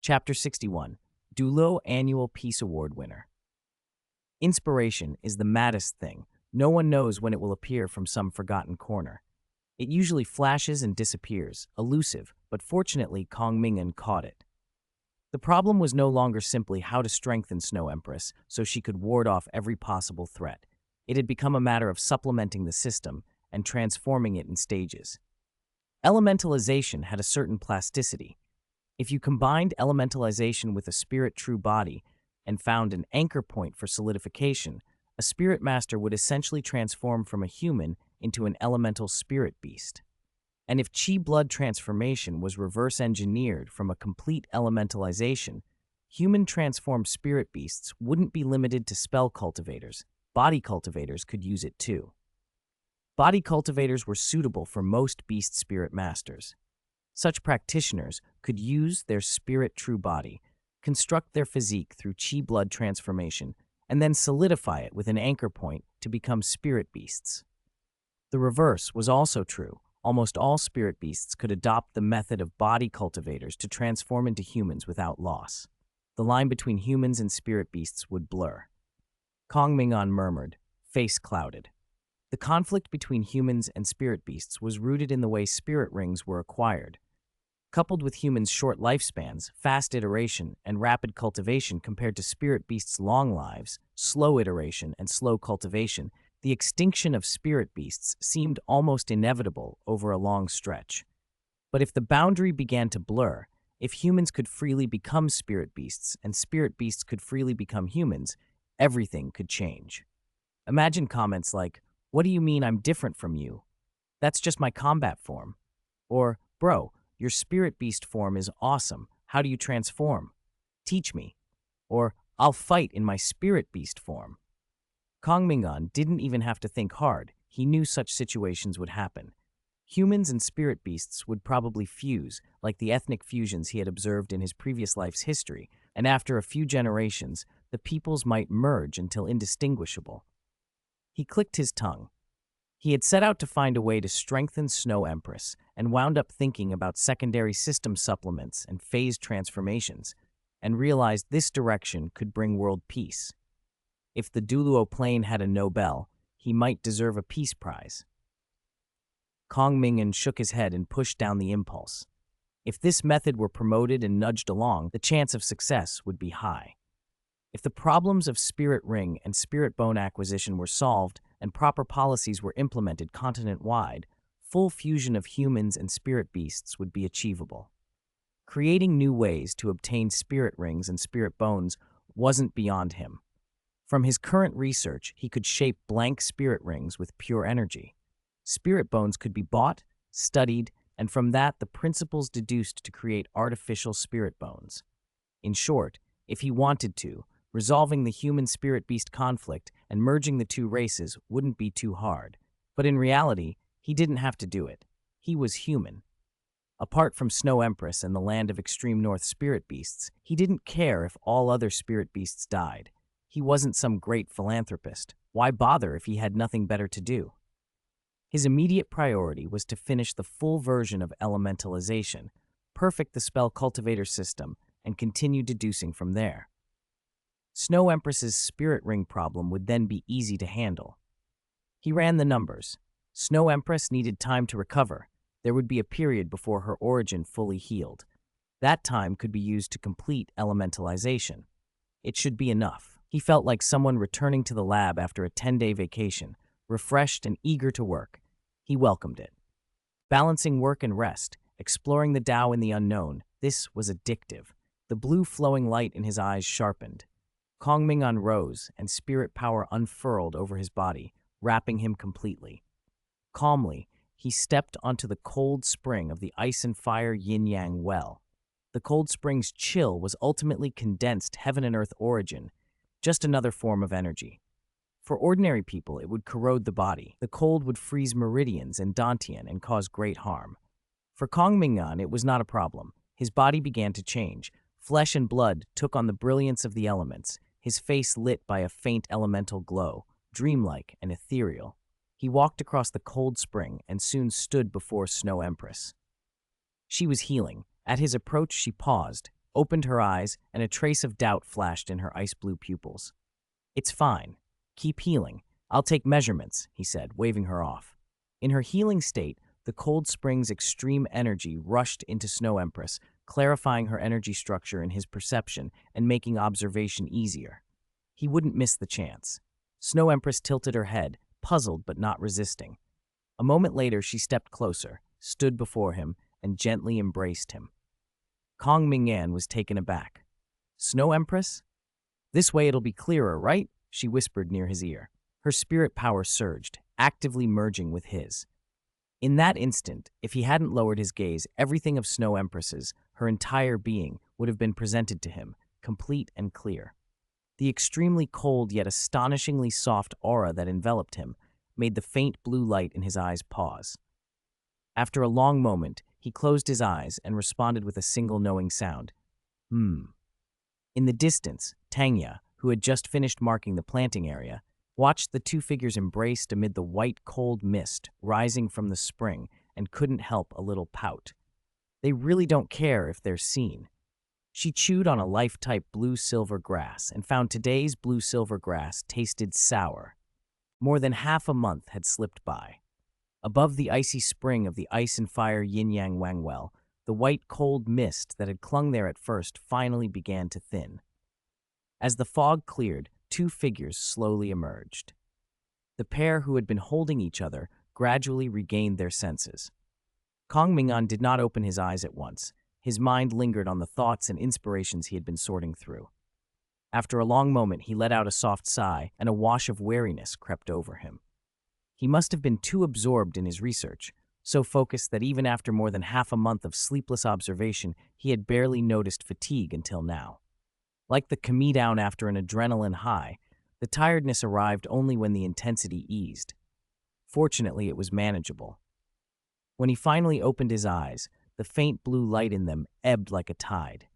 Chapter 61, Douluo Annual Peace Award Winner. Inspiration is the maddest thing. No one knows when it will appear from some forgotten corner. It usually flashes and disappears, elusive, but fortunately Ming'an caught it. The problem was no longer simply how to strengthen Snow Empress so she could ward off every possible threat. It had become a matter of supplementing the system and transforming it in stages. Elementalization had a certain plasticity. If you combined elementalization with a spirit true body and found an anchor point for solidification, a spirit master would essentially transform from a human into an elemental spirit beast. And if chi blood transformation was reverse engineered from a complete elementalization, human transformed spirit beasts wouldn't be limited to spell cultivators. Body cultivators could use it too. Body cultivators were suitable for most beast spirit masters. Such practitioners could use their spirit true body, construct their physique through chi blood transformation, and then solidify it with an anchor point to become spirit beasts. The reverse was also true. Almost all spirit beasts could adopt the method of body cultivators to transform into humans without loss. The line between humans and spirit beasts would blur. Ming'an murmured, face clouded. The conflict between humans and spirit beasts was rooted in the way spirit rings were acquired. Coupled with humans' short lifespans, fast iteration, and rapid cultivation compared to spirit beasts' long lives, slow iteration, and slow cultivation, the extinction of spirit beasts seemed almost inevitable over a long stretch. But if the boundary began to blur, if humans could freely become spirit beasts and spirit beasts could freely become humans, everything could change. Imagine comments like, "What do you mean I'm different from you? That's just my combat form." Or, "Bro, your spirit beast form is awesome. How do you transform? Teach me." Or, "I'll fight in my spirit beast form." Ming'an didn't even have to think hard. He knew such situations would happen. Humans and spirit beasts would probably fuse, like the ethnic fusions he had observed in his previous life's history, and after a few generations, the peoples might merge until indistinguishable. He clicked his tongue. He had set out to find a way to strengthen Snow Empress and wound up thinking about secondary system supplements and phase transformations, and realized this direction could bring world peace. If the Douluo plane had a Nobel, he might deserve a peace prize. Ming'an shook his head and pushed down the impulse. If this method were promoted and nudged along, the chance of success would be high. If the problems of spirit ring and spirit bone acquisition were solved and proper policies were implemented continent-wide, full fusion of humans and spirit beasts would be achievable. Creating new ways to obtain spirit rings and spirit bones wasn't beyond him. From his current research, he could shape blank spirit rings with pure energy. Spirit bones could be bought, studied, and from that the principles deduced to create artificial spirit bones. In short, if he wanted to, resolving the human-spirit-beast conflict and merging the two races wouldn't be too hard. But in reality, he didn't have to do it. He was human. Apart from Snow Empress and the land of extreme north spirit beasts, he didn't care if all other spirit beasts died. He wasn't some great philanthropist. Why bother if he had nothing better to do? His immediate priority was to finish the full version of elementalization, perfect the spell cultivator system, and continue deducing from there. Snow Empress's spirit ring problem would then be easy to handle. He ran the numbers. Snow Empress needed time to recover. There would be a period before her origin fully healed. That time could be used to complete elementalization. It should be enough. He felt like someone returning to the lab after a 10-day vacation, refreshed and eager to work. He welcomed it. Balancing work and rest, exploring the Tao in the unknown, this was addictive. The blue flowing light in his eyes sharpened. Ming'an rose, and spirit power unfurled over his body, wrapping him completely. Calmly, he stepped onto the cold spring of the ice and fire yin-yang well. The cold spring's chill was ultimately condensed heaven and earth origin, just another form of energy. For ordinary people, it would corrode the body. The cold would freeze meridians and dantian and cause great harm. For Ming'an, it was not a problem. His body began to change. Flesh and blood took on the brilliance of the elements, his face lit by a faint elemental glow, dreamlike and ethereal. He walked across the cold spring and soon stood before Snow Empress. She was healing. At his approach, she paused, opened her eyes, and a trace of doubt flashed in her ice-blue pupils. "It's fine. Keep healing. I'll take measurements," he said, waving her off. In her healing state, the cold spring's extreme energy rushed into Snow Empress, clarifying her energy structure in his perception and making observation easier. He wouldn't miss the chance. Snow Empress tilted her head, puzzled but not resisting. A moment later, she stepped closer, stood before him, and gently embraced him. Kong Ming'an was taken aback. "Snow Empress? This way it'll be clearer, right?" she whispered near his ear. Her spirit power surged, actively merging with his. In that instant, if he hadn't lowered his gaze, everything of Snow Empress's, her entire being, would have been presented to him, complete and clear. The extremely cold yet astonishingly soft aura that enveloped him made the faint blue light in his eyes pause. After a long moment, he closed his eyes and responded with a single knowing sound. In the distance, Tanya, who had just finished marking the planting area, watched the two figures embraced amid the white, cold mist rising from the spring and couldn't help a little pout. They really don't care if they're seen. She chewed on a life-type blue-silver grass and found today's blue-silver grass tasted sour. More than half a month had slipped by. Above the icy spring of the ice and fire yin-yang wangwell, the white, cold mist that had clung there at first finally began to thin. As the fog cleared, two figures slowly emerged. The pair who had been holding each other gradually regained their senses. Kong Ming'an did not open his eyes at once. His mind lingered on the thoughts and inspirations he had been sorting through. After a long moment, he let out a soft sigh, and a wash of weariness crept over him. He must have been too absorbed in his research, so focused that even after more than half a month of sleepless observation, he had barely noticed fatigue until now. Like the come-down after an adrenaline high, the tiredness arrived only when the intensity eased. Fortunately, it was manageable. When he finally opened his eyes, the faint blue light in them ebbed like a tide.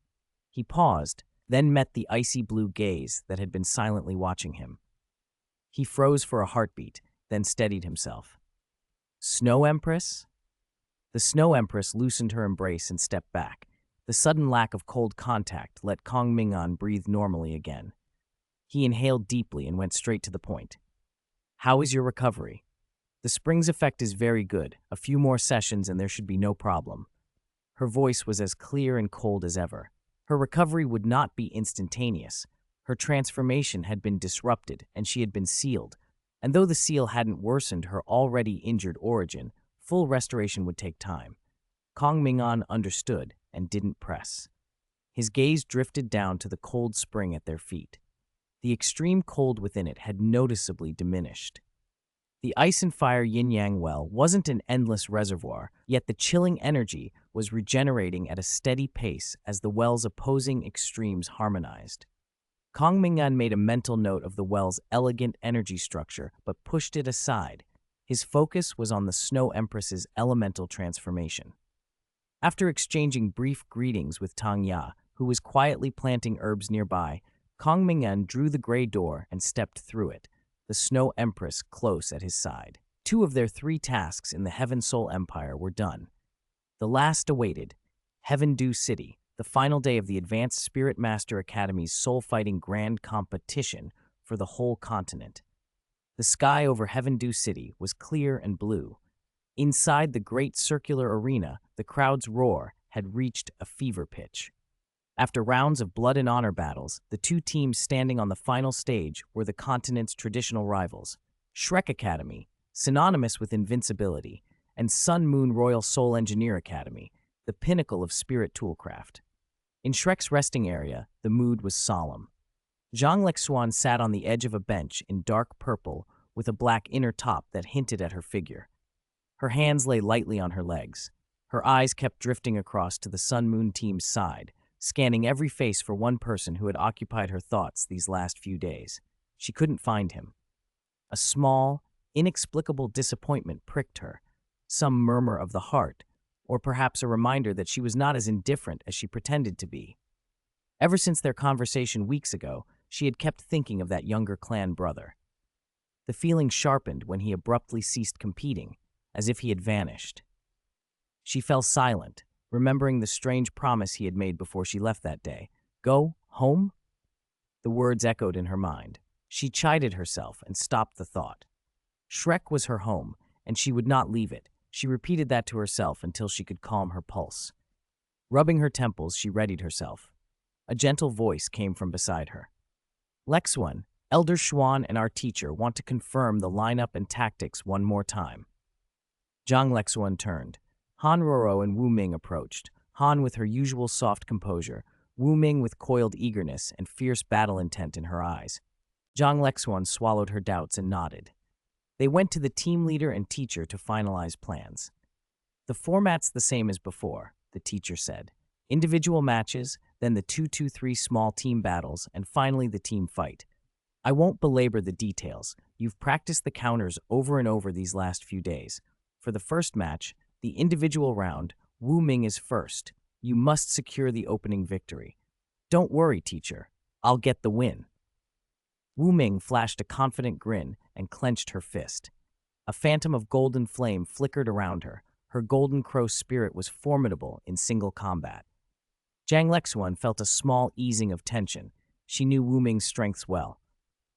He paused, then met the icy blue gaze that had been silently watching him. He froze for a heartbeat, then steadied himself. "Snow Empress?" The Snow Empress loosened her embrace and stepped back. The sudden lack of cold contact let Kong Ming'an breathe normally again. He inhaled deeply and went straight to the point. "How is your recovery?" "The spring's effect is very good. A few more sessions and there should be no problem." Her voice was as clear and cold as ever. Her recovery would not be instantaneous. Her transformation had been disrupted and she had been sealed. And though the seal hadn't worsened her already injured origin, full restoration would take time. Kong Ming'an understood and didn't press. His gaze drifted down to the cold spring at their feet. The extreme cold within it had noticeably diminished. The ice and fire yin-yang well wasn't an endless reservoir, yet the chilling energy was regenerating at a steady pace as the well's opposing extremes harmonized. Kong Ming'an made a mental note of the well's elegant energy structure, but pushed it aside. His focus was on the Snow Empress's elemental transformation. After exchanging brief greetings with Tang Ya, who was quietly planting herbs nearby, Kong Ming'an drew the gray door and stepped through it, the Snow Empress close at his side. 2 of their 3 tasks in the Heaven Soul Empire were done. The last awaited, Heaven Dew City, the final day of the Advanced Spirit Master Academy's soul-fighting grand competition for the whole continent. The sky over Heaven Dew City was clear and blue. Inside the great circular arena, the crowd's roar had reached a fever pitch. After rounds of blood and honor battles, the 2 teams standing on the final stage were the continent's traditional rivals, Shrek Academy, synonymous with invincibility, and Sun Moon Royal Soul Engineer Academy, the pinnacle of spirit toolcraft. In Shrek's resting area, the mood was solemn. Zhang Lexuan sat on the edge of a bench in dark purple with a black inner top that hinted at her figure. Her hands lay lightly on her legs. Her eyes kept drifting across to the Sun Moon team's side, scanning every face for one person who had occupied her thoughts these last few days. She couldn't find him. A small, inexplicable disappointment pricked her, some murmur of the heart, or perhaps a reminder that she was not as indifferent as she pretended to be. Ever since their conversation weeks ago, she had kept thinking of that younger clan brother. The feeling sharpened when he abruptly ceased competing, as if he had vanished. She fell silent, remembering the strange promise he had made before she left that day. Go home? The words echoed in her mind. She chided herself and stopped the thought. Shrek was her home, and she would not leave it. She repeated that to herself until she could calm her pulse. Rubbing her temples, she readied herself. A gentle voice came from beside her. Lexuan, Elder Schwan and our teacher want to confirm the lineup and tactics one more time. Zhang Lexuan turned. Han Roro and Wu Ming approached, Han with her usual soft composure, Wu Ming with coiled eagerness and fierce battle intent in her eyes. Zhang Lexuan swallowed her doubts and nodded. They went to the team leader and teacher to finalize plans. The format's the same as before, the teacher said. Individual matches, then the 2-2-3 small team battles, and finally the team fight. I won't belabor the details. You've practiced the counters over and over these last few days. For the first match, the individual round, Wu Ming is first. You must secure the opening victory. Don't worry, teacher. I'll get the win. Wu Ming flashed a confident grin and clenched her fist. A phantom of golden flame flickered around her. Her golden crow spirit was formidable in single combat. Zhang Lexuan felt a small easing of tension. She knew Wu Ming's strengths well.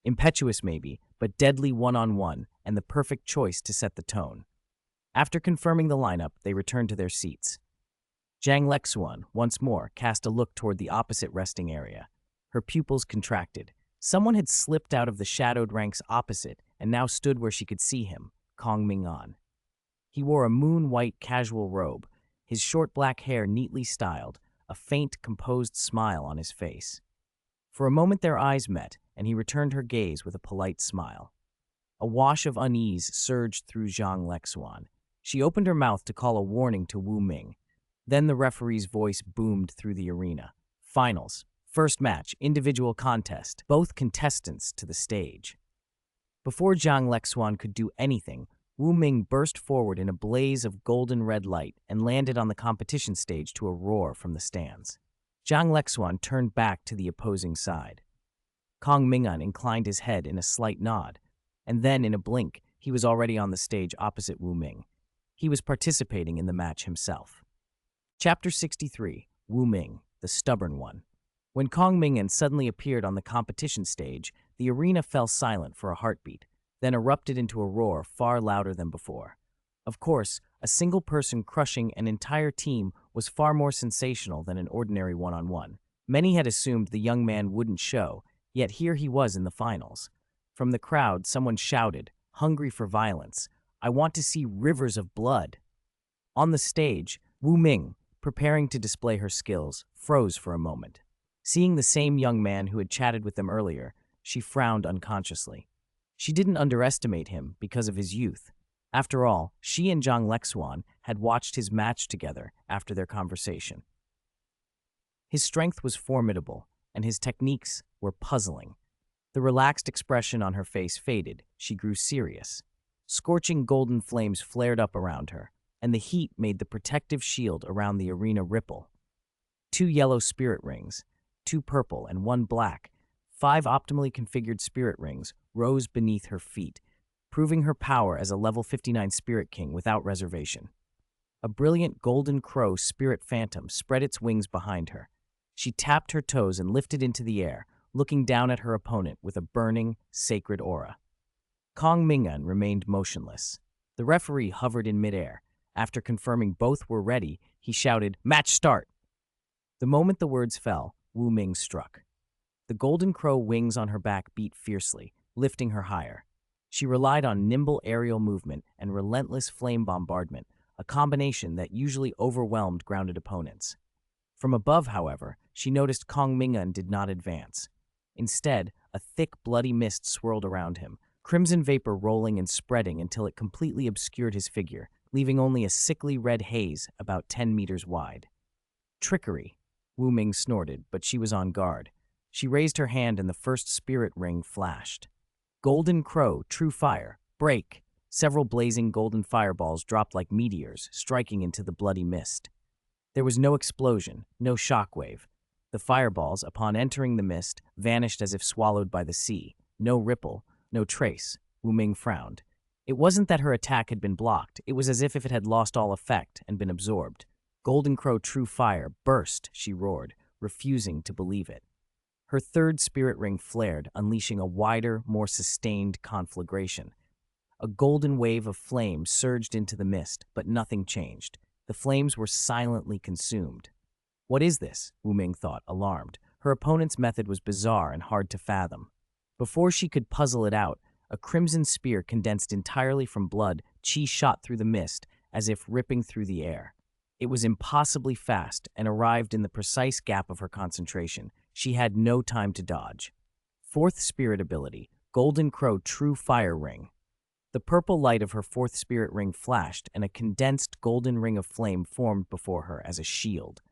Impetuous maybe, but deadly one-on-one, and the perfect choice to set the tone. After confirming the lineup, they returned to their seats. Zhang Lexuan, once more, cast a look toward the opposite resting area. Her pupils contracted. Someone had slipped out of the shadowed ranks opposite and now stood where she could see him, Kong Ming'an. He wore a moon-white casual robe, his short black hair neatly styled, a faint, composed smile on his face. For a moment their eyes met, and he returned her gaze with a polite smile. A wash of unease surged through Zhang Lexuan. She opened her mouth to call a warning to Wu Ming. Then the referee's voice boomed through the arena. Finals. First match, individual contest, both contestants to the stage. Before Zhang Lexuan could do anything, Wu Ming burst forward in a blaze of golden red light and landed on the competition stage to a roar from the stands. Zhang Lexuan turned back to the opposing side. Kong Ming'an inclined his head in a slight nod, and then in a blink, he was already on the stage opposite Wu Ming. He was participating in the match himself. Chapter 63, Wu Ming, the Stubborn One. When Kong Ming'an suddenly appeared on the competition stage, the arena fell silent for a heartbeat, then erupted into a roar far louder than before. Of course, a single person crushing an entire team was far more sensational than an ordinary one-on-one. Many had assumed the young man wouldn't show, yet here he was in the finals. From the crowd, someone shouted, hungry for violence, "I want to see rivers of blood." On the stage, Wu Ming, preparing to display her skills, froze for a moment. Seeing the same young man who had chatted with them earlier, she frowned unconsciously. She didn't underestimate him because of his youth. After all, she and Zhang Lexuan had watched his match together after their conversation. His strength was formidable, and his techniques were puzzling. The relaxed expression on her face faded. She grew serious. Scorching golden flames flared up around her, and the heat made the protective shield around the arena ripple. 2 yellow spirit rings, 2 purple and 1 black, 5 optimally configured spirit rings rose beneath her feet, proving her power as a level 59 Spirit King without reservation. A brilliant golden crow spirit phantom spread its wings behind her. She tapped her toes and lifted into the air, looking down at her opponent with a burning, sacred aura. Kong Ming'an remained motionless. The referee hovered in midair. After confirming both were ready, he shouted, "Match start!" The moment the words fell, Wu Ming struck. The golden crow wings on her back beat fiercely, lifting her higher. She relied on nimble aerial movement and relentless flame bombardment, a combination that usually overwhelmed grounded opponents. From above, however, she noticed Kong Ming'an did not advance. Instead, a thick, bloody mist swirled around him, crimson vapor rolling and spreading until it completely obscured his figure, leaving only a sickly red haze about 10 meters wide. Trickery, Wu Ming snorted, but she was on guard. She raised her hand and the first spirit ring flashed. Golden Crow, True Fire, break! Several blazing golden fireballs dropped like meteors, striking into the bloody mist. There was no explosion, no shockwave. The fireballs, upon entering the mist, vanished as if swallowed by the sea. No ripple, no trace. Wu Ming frowned. It wasn't that her attack had been blocked, it was as if it had lost all effect and been absorbed. Golden Crow True Fire, burst, she roared, refusing to believe it. Her third spirit ring flared, unleashing a wider, more sustained conflagration. A golden wave of flame surged into the mist, but nothing changed. The flames were silently consumed. What is this? Wu Ming thought, alarmed. Her opponent's method was bizarre and hard to fathom. Before she could puzzle it out, a crimson spear condensed entirely from blood, chi shot through the mist, as if ripping through the air. It was impossibly fast and arrived in the precise gap of her concentration. She had no time to dodge. Fourth spirit ability, Golden Crow True Fire Ring. The purple light of her fourth spirit ring flashed, and a condensed golden ring of flame formed before her as a shield.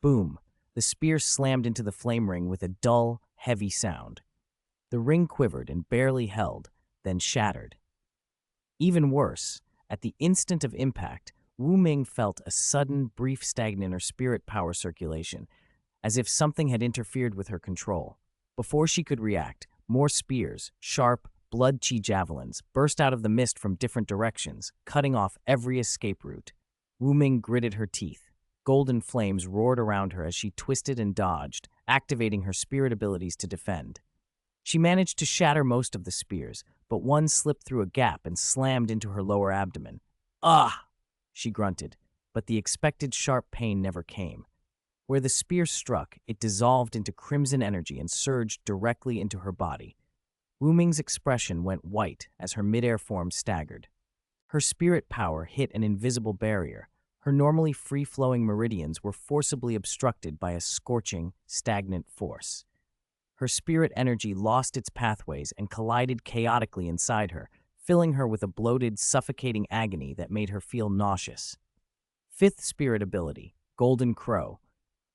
Boom! The spear slammed into the flame ring with a dull, heavy sound. The ring quivered and barely held, then shattered. Even worse, at the instant of impact, Wu Ming felt a sudden, brief stagnant in her spirit power circulation, as if something had interfered with her control. Before she could react, more spears, sharp, blood-chi javelins, burst out of the mist from different directions, cutting off every escape route. Wu Ming gritted her teeth. Golden flames roared around her as she twisted and dodged, activating her spirit abilities to defend. She managed to shatter most of the spears, but one slipped through a gap and slammed into her lower abdomen. "Ah!" she grunted, but the expected sharp pain never came. Where the spear struck, it dissolved into crimson energy and surged directly into her body. Wu Ming's expression went white as her midair form staggered. Her spirit power hit an invisible barrier. Her normally free-flowing meridians were forcibly obstructed by a scorching, stagnant force. Her spirit energy lost its pathways and collided chaotically inside her, filling her with a bloated, suffocating agony that made her feel nauseous. Fifth spirit ability, Golden Crow.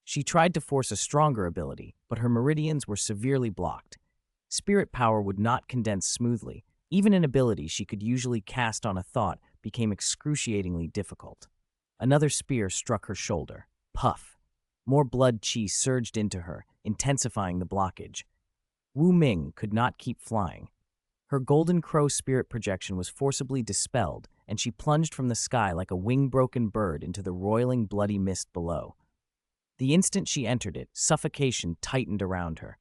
She tried to force a stronger ability, but her meridians were severely blocked. Spirit power would not condense smoothly. Even an ability she could usually cast on a thought became excruciatingly difficult. Another spear struck her shoulder. Puff. More blood chi surged into her, intensifying the blockage. Wu Ming could not keep flying. Her Golden Crow spirit projection was forcibly dispelled, and she plunged from the sky like a wing-broken bird into the roiling, bloody mist below. The instant she entered it, suffocation tightened around her.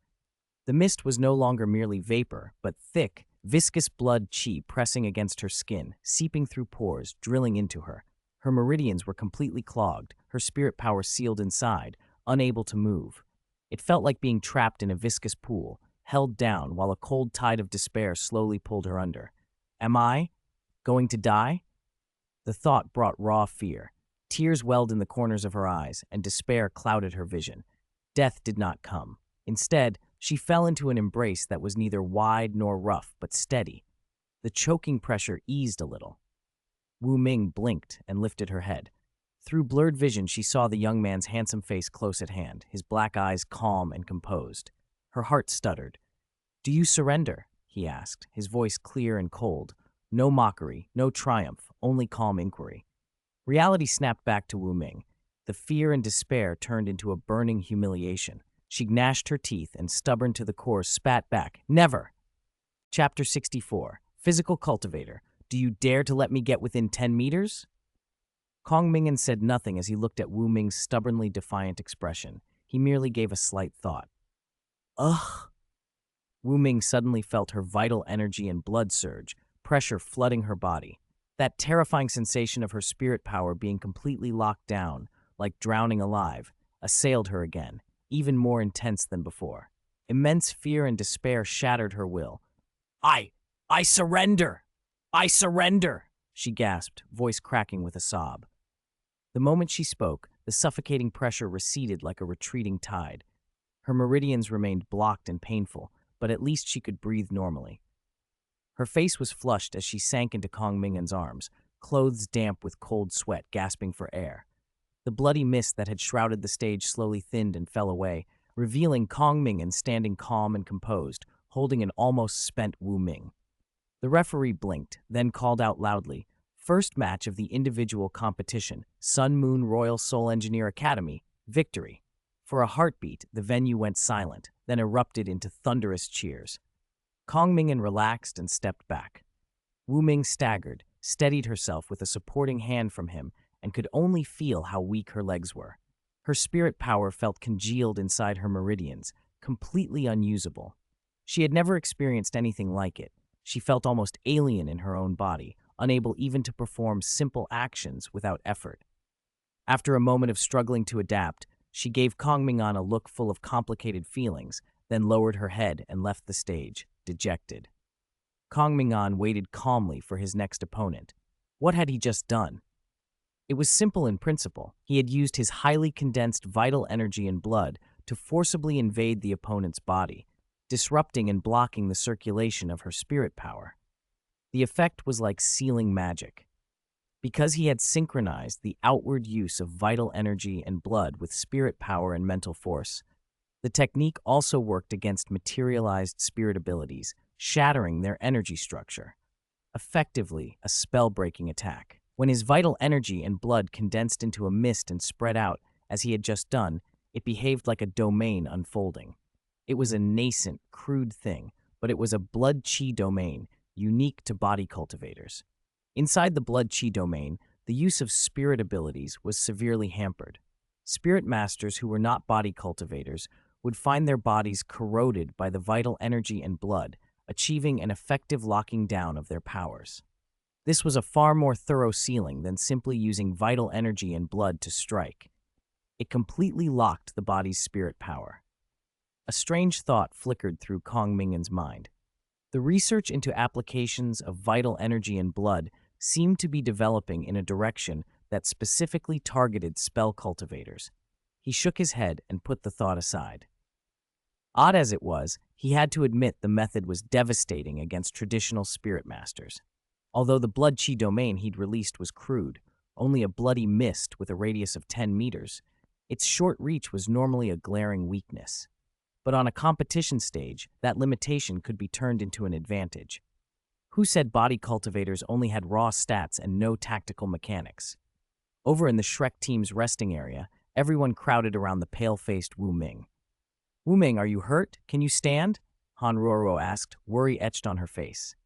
The mist was no longer merely vapor, but thick, viscous blood chi pressing against her skin, seeping through pores, drilling into her. Her meridians were completely clogged, her spirit power sealed inside, unable to move. It felt like being trapped in a viscous pool, held down while a cold tide of despair slowly pulled her under. Am I going to die? The thought brought raw fear. Tears welled in the corners of her eyes, and despair clouded her vision. Death did not come. Instead, she fell into an embrace that was neither wide nor rough, but steady. The choking pressure eased a little. Wu Ming blinked and lifted her head. Through blurred vision, she saw the young man's handsome face close at hand, his black eyes calm and composed. Her heart stuttered. "Do you surrender?" he asked, his voice clear and cold. No mockery, no triumph, only calm inquiry. Reality snapped back to Wu Ming. The fear and despair turned into a burning humiliation. She gnashed her teeth and, stubborn to the core, spat back, "Never!" Chapter 64. Physical Cultivator. Do you dare to let me get within 10 meters? Kong Ming'an said nothing as he looked at Wu Ming's stubbornly defiant expression. He merely gave a slight thought. Ugh! Wu Ming suddenly felt her vital energy and blood surge, pressure flooding her body. That terrifying sensation of her spirit power being completely locked down, like drowning alive, assailed her again, even more intense than before. Immense fear and despair shattered her will. I surrender! I surrender! She gasped, voice cracking with a sob. The moment she spoke, the suffocating pressure receded like a retreating tide. Her meridians remained blocked and painful, but at least she could breathe normally. Her face was flushed as she sank into Kong Ming'an's arms, clothes damp with cold sweat, gasping for air. The bloody mist that had shrouded the stage slowly thinned and fell away, revealing Kong Ming'an standing calm and composed, holding an almost spent Wu Ming. The referee blinked, then called out loudly, "First match of the individual competition, Sun Moon Royal Soul Engineer Academy, victory." For a heartbeat, the venue went silent, then erupted into thunderous cheers. Kong Ming'an relaxed and stepped back. Wu Ming staggered, steadied herself with a supporting hand from him, and could only feel how weak her legs were. Her spirit power felt congealed inside her meridians, completely unusable. She had never experienced anything like it. She felt almost alien in her own body, unable even to perform simple actions without effort. After a moment of struggling to adapt, she gave Kong Ming'an a look full of complicated feelings, then lowered her head and left the stage, dejected. Kong Ming'an waited calmly for his next opponent. What had he just done? It was simple in principle. He had used his highly condensed vital energy and blood to forcibly invade the opponent's body, disrupting and blocking the circulation of her spirit power. The effect was like sealing magic. Because he had synchronized the outward use of vital energy and blood with spirit power and mental force, the technique also worked against materialized spirit abilities, shattering their energy structure. Effectively, a spell-breaking attack. When his vital energy and blood condensed into a mist and spread out, as he had just done, it behaved like a domain unfolding. It was a nascent, crude thing, but it was a blood-chi domain, unique to body cultivators. Inside the blood-chi domain, the use of spirit abilities was severely hampered. Spirit masters who were not body cultivators would find their bodies corroded by the vital energy and blood, achieving an effective locking down of their powers. This was a far more thorough sealing than simply using vital energy and blood to strike. It completely locked the body's spirit power. A strange thought flickered through Kong Ming'an's mind. The research into applications of vital energy and blood seemed to be developing in a direction that specifically targeted spell cultivators. He shook his head and put the thought aside. Odd as it was, he had to admit the method was devastating against traditional spirit masters. Although the blood chi domain he'd released was crude, only a bloody mist with a radius of 10 meters, its short reach was normally a glaring weakness. But on a competition stage, that limitation could be turned into an advantage. Who said body cultivators only had raw stats and no tactical mechanics? Over in the Shrek team's resting area, everyone crowded around the pale-faced Wu Ming. "Wu Ming, are you hurt? Can you stand?" Han Ruoro asked, worry etched on her face.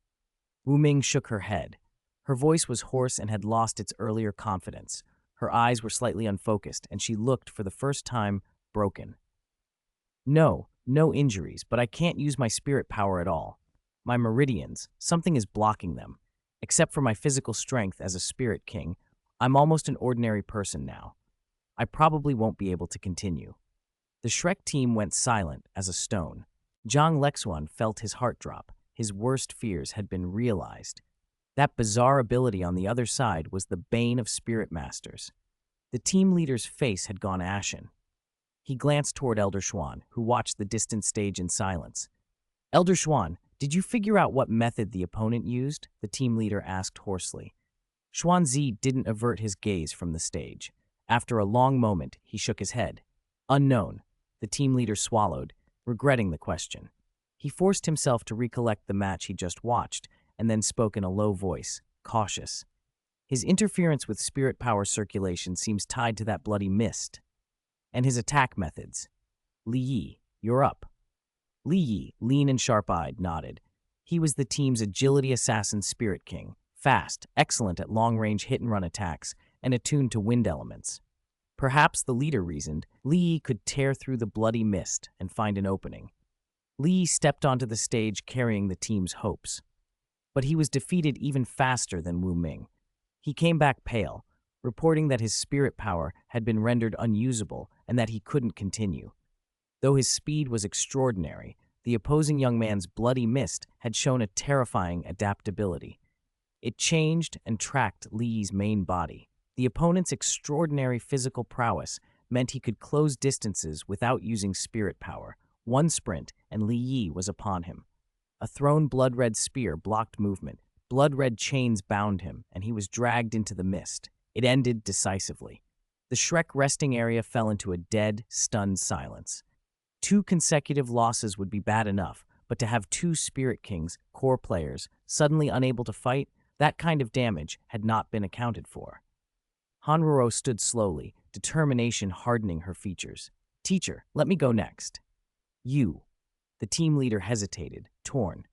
Wu Ming shook her head. Her voice was hoarse and had lost its earlier confidence. Her eyes were slightly unfocused, and she looked, for the first time, broken. No injuries, but I can't use my spirit power at all. My meridians, something is blocking them. Except for my physical strength as a spirit king, I'm almost an ordinary person now. I probably won't be able to continue." The Shrek team went silent as a stone. Zhang Lexuan felt his heart drop. His worst fears had been realized. That bizarre ability on the other side was the bane of spirit masters. The team leader's face had gone ashen. He glanced toward Elder Xuan, who watched the distant stage in silence. "Elder Xuan, did you figure out what method the opponent used?" the team leader asked hoarsely. Xuanzi didn't avert his gaze from the stage. After a long moment, he shook his head. "Unknown," the team leader swallowed, regretting the question. He forced himself to recollect the match he just watched, and then spoke in a low voice, cautious. "His interference with spirit power circulation seems tied to that bloody mist. And his attack methods. Li Yi, you're up." Li Yi, lean and sharp-eyed, nodded. He was the team's agility assassin spirit king, fast, excellent at long-range hit-and-run attacks, and attuned to wind elements. Perhaps, the leader reasoned, Li Yi could tear through the bloody mist and find an opening. Li Yi stepped onto the stage carrying the team's hopes. But he was defeated even faster than Wu Ming. He came back pale, reporting that his spirit power had been rendered unusable and that he couldn't continue. Though his speed was extraordinary, the opposing young man's bloody mist had shown a terrifying adaptability. It changed and tracked Li Yi's main body. The opponent's extraordinary physical prowess meant he could close distances without using spirit power. One sprint, and Li Yi was upon him. A thrown blood-red spear blocked movement. Blood-red chains bound him, and he was dragged into the mist. It ended decisively. The Shrek resting area fell into a dead, stunned silence. 2 consecutive losses would be bad enough, but to have 2 Spirit Kings, core players, suddenly unable to fight, that kind of damage had not been accounted for. Hanruro stood slowly, determination hardening her features. "Teacher, let me go next." "You." The team leader hesitated, torn.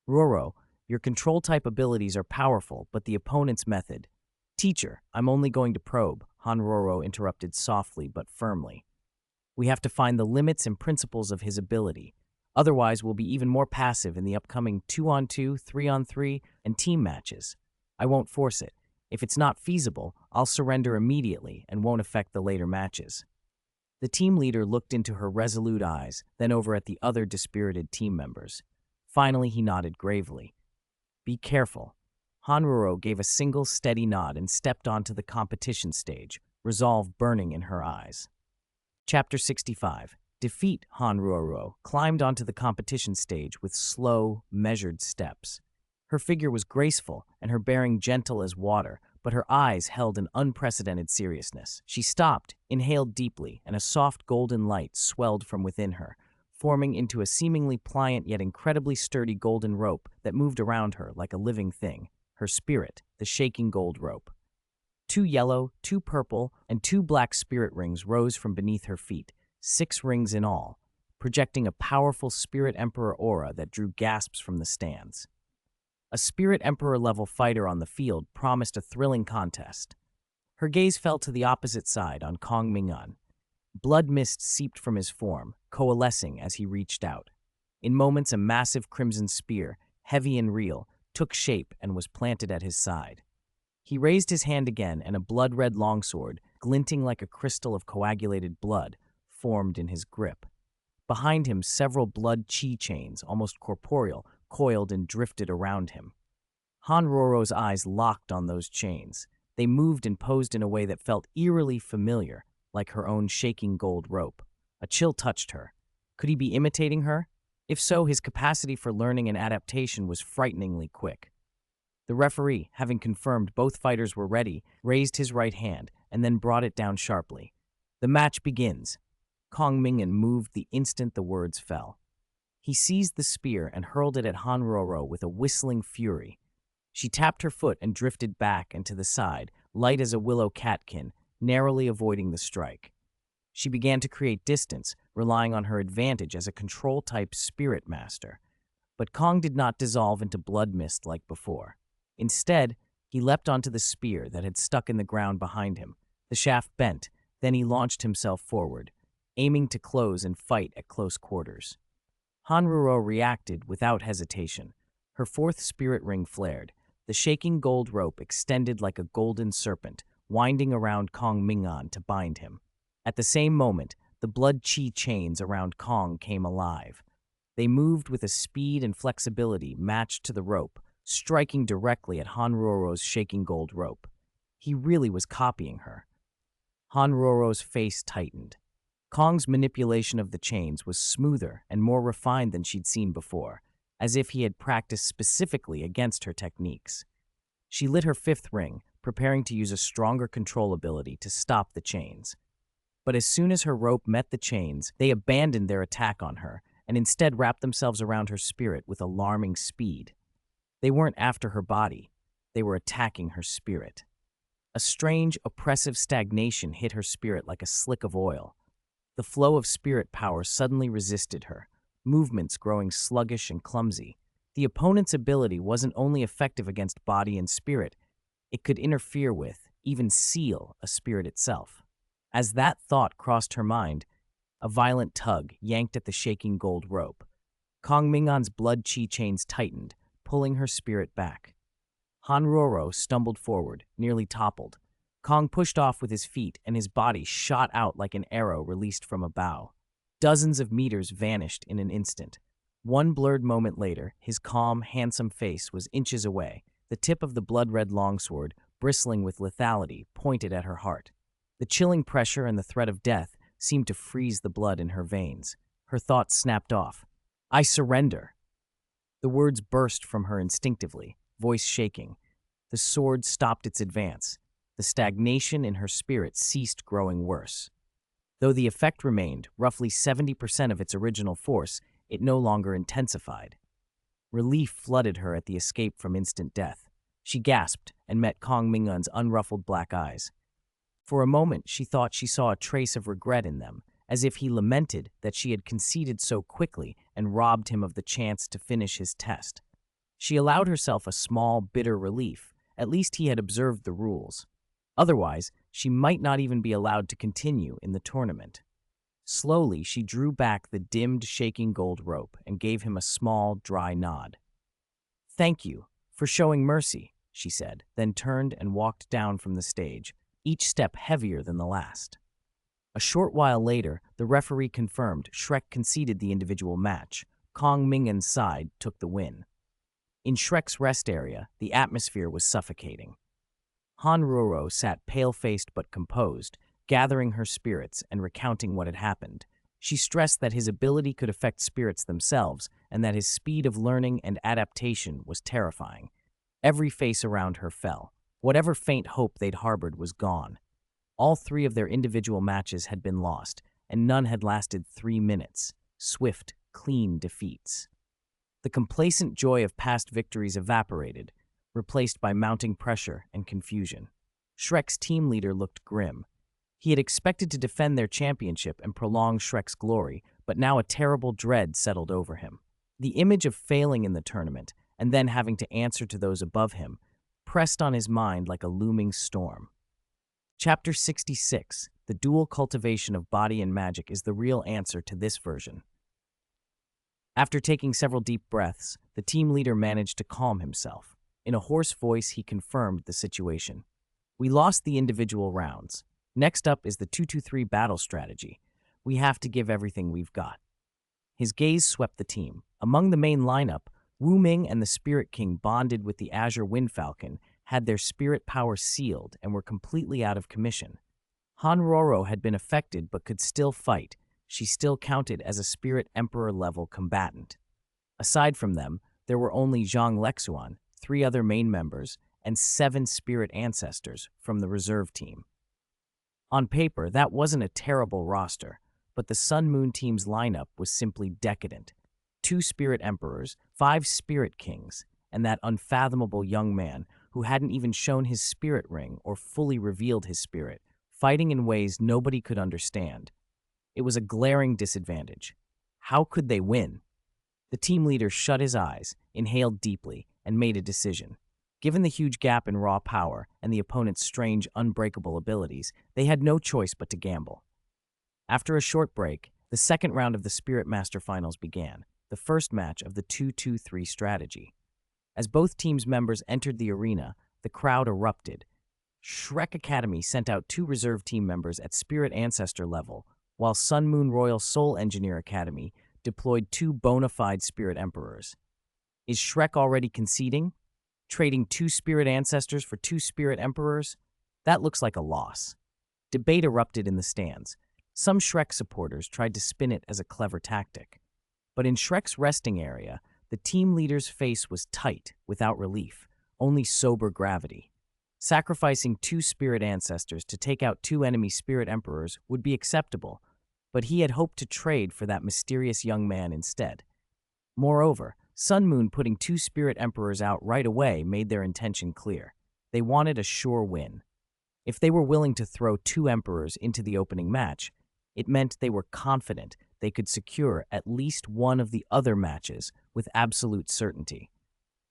"Roro, your control-type abilities are powerful, but the opponent's method..." Teacher, I'm only going to probe, Hanroro interrupted softly but firmly. We have to find the limits and principles of his ability. Otherwise, we'll be even more passive in the upcoming 2-on-2, 3-on-3, and team matches. I won't force it. If it's not feasible, I'll surrender immediately and won't affect the later matches. The team leader looked into her resolute eyes, then over at the other dispirited team members. Finally, he nodded gravely. Be careful. Hanroro gave a single steady nod and stepped onto the competition stage, resolve burning in her eyes. Chapter 65. Defeat. Hanroro climbed onto the competition stage with slow, measured steps. Her figure was graceful and her bearing gentle as water, but her eyes held an unprecedented seriousness. She stopped, inhaled deeply, and a soft golden light swelled from within her, forming into a seemingly pliant yet incredibly sturdy golden rope that moved around her like a living thing. Her spirit, the shaking gold rope. 2 yellow, 2 purple, and 2 black spirit rings rose from beneath her feet, 6 rings in all, projecting a powerful Spirit Emperor aura that drew gasps from the stands. A Spirit Emperor-level fighter on the field promised a thrilling contest. Her gaze fell to the opposite side on Kong Ming'an. Blood mist seeped from his form, coalescing as he reached out. In moments, a massive crimson spear, heavy and real, took shape and was planted at his side. He raised his hand again, and a blood-red longsword, glinting like a crystal of coagulated blood, formed in his grip. Behind him, several blood chi chains, almost corporeal, coiled and drifted around him. Hanroro's eyes locked on those chains. They moved and posed in a way that felt eerily familiar, like her own shaking gold rope. A chill touched her. Could he be imitating her? If so, his capacity for learning and adaptation was frighteningly quick. The referee, having confirmed both fighters were ready, raised his right hand and then brought it down sharply. The match begins. Kong Ming'an moved the instant the words fell. He seized the spear and hurled it at Hanroro with a whistling fury. She tapped her foot and drifted back and to the side, light as a willow catkin, narrowly avoiding the strike. She began to create distance, relying on her advantage as a control-type spirit master. But Kong did not dissolve into blood mist like before. Instead, he leapt onto the spear that had stuck in the ground behind him. The shaft bent, then he launched himself forward, aiming to close and fight at close quarters. Hanroro reacted without hesitation. Her 4th spirit ring flared. The shaking gold rope extended like a golden serpent, winding around Kong Ming'an to bind him. At the same moment, the blood chi chains around Kong came alive. They moved with a speed and flexibility matched to the rope, striking directly at Hanroro's shaking gold rope. He really was copying her. Hanroro's face tightened. Kong's manipulation of the chains was smoother and more refined than she'd seen before, as if he had practiced specifically against her techniques. She lit her 5th ring, preparing to use a stronger control ability to stop the chains. But as soon as her rope met the chains, they abandoned their attack on her and instead wrapped themselves around her spirit with alarming speed. They weren't after her body, they were attacking her spirit. A strange, oppressive stagnation hit her spirit like a slick of oil. The flow of spirit power suddenly resisted her, movements growing sluggish and clumsy. The opponent's ability wasn't only effective against body and spirit, it could interfere with, even seal, a spirit itself. As that thought crossed her mind, a violent tug yanked at the shaking gold rope. Kong Ming'an's blood chi chains tightened, pulling her spirit back. Hanroro stumbled forward, nearly toppled. Kong pushed off with his feet, and his body shot out like an arrow released from a bow. Dozens of meters vanished in an instant. One blurred moment later, his calm, handsome face was inches away, the tip of the blood-red longsword, bristling with lethality, pointed at her heart. The chilling pressure and the threat of death seemed to freeze the blood in her veins. Her thoughts snapped off. "I surrender." The words burst from her instinctively, voice shaking. The sword stopped its advance. The stagnation in her spirit ceased growing worse. Though the effect remained, roughly 70% of its original force, it no longer intensified. Relief flooded her at the escape from instant death. She gasped and met Kong Ming'an's unruffled black eyes. For a moment, she thought she saw a trace of regret in them, as if he lamented that she had conceded so quickly and robbed him of the chance to finish his test. She allowed herself a small, bitter relief, At least he had observed the rules. Otherwise, she might not even be allowed to continue in the tournament. Slowly, she drew back the dimmed, shaking gold rope and gave him a small, dry nod. "Thank you for showing mercy," she said, then turned and walked down from the stage, each step heavier than the last. A short while later, the referee confirmed Shrek conceded the individual match. Kong Ming'an's side took the win. In Shrek's rest area, the atmosphere was suffocating. Han Roro sat pale-faced but composed, gathering her spirits and recounting what had happened. She stressed that his ability could affect spirits themselves and that his speed of learning and adaptation was terrifying. Every face around her fell. Whatever faint hope they'd harbored was gone. All 3 of their individual matches had been lost, and none had lasted 3 minutes. Swift, clean defeats. The complacent joy of past victories evaporated, replaced by mounting pressure and confusion. Shrek's team leader looked grim. He had expected to defend their championship and prolong Shrek's glory, but now a terrible dread settled over him. The image of failing in the tournament, and then having to answer to those above him, pressed on his mind like a looming storm. Chapter 66, The Dual Cultivation of Body and Magic, is the real answer to this version. After taking several deep breaths, the team leader managed to calm himself. In a hoarse voice, he confirmed the situation. "We lost the individual rounds. Next up is the 2-2-3 battle strategy. We have to give everything we've got." His gaze swept the team. Among the main lineup, Wu Ming and the Spirit King, bonded with the Azure Windfalcon, had their spirit power sealed and were completely out of commission. Han Roro had been affected but could still fight. She still counted as a Spirit Emperor-level combatant. Aside from them, there were only Zhang Lexuan, 3 other main members, and 7 Spirit Ancestors from the reserve team. On paper, that wasn't a terrible roster, but the Sun Moon team's lineup was simply decadent. 2 Spirit Emperors, 5 Spirit Kings, and that unfathomable young man who hadn't even shown his spirit ring or fully revealed his spirit, fighting in ways nobody could understand. It was a glaring disadvantage. How could they win? The team leader shut his eyes, inhaled deeply, and made a decision. Given the huge gap in raw power and the opponent's strange, unbreakable abilities, they had no choice but to gamble. After a short break, the second round of the Spirit Master Finals began, the first match of the 2-2-3 strategy. As both teams' members entered the arena, the crowd erupted. Shrek Academy sent out 2 reserve team members at Spirit Ancestor level, while Sun Moon Royal Soul Engineer Academy deployed 2 bona fide Spirit Emperors. Is Shrek already conceding? Trading 2 Spirit Ancestors for 2 Spirit Emperors? That looks like a loss. Debate erupted in the stands. Some Shrek supporters tried to spin it as a clever tactic. But in Shrek's resting area, the team leader's face was tight, without relief, only sober gravity. Sacrificing 2 Spirit Ancestors to take out 2 enemy Spirit Emperors would be acceptable, but he had hoped to trade for that mysterious young man instead. Moreover, Sun Moon putting 2 Spirit Emperors out right away made their intention clear. They wanted a sure win. If they were willing to throw 2 Emperors into the opening match, it meant they were confident they could secure at least one of the other matches with absolute certainty.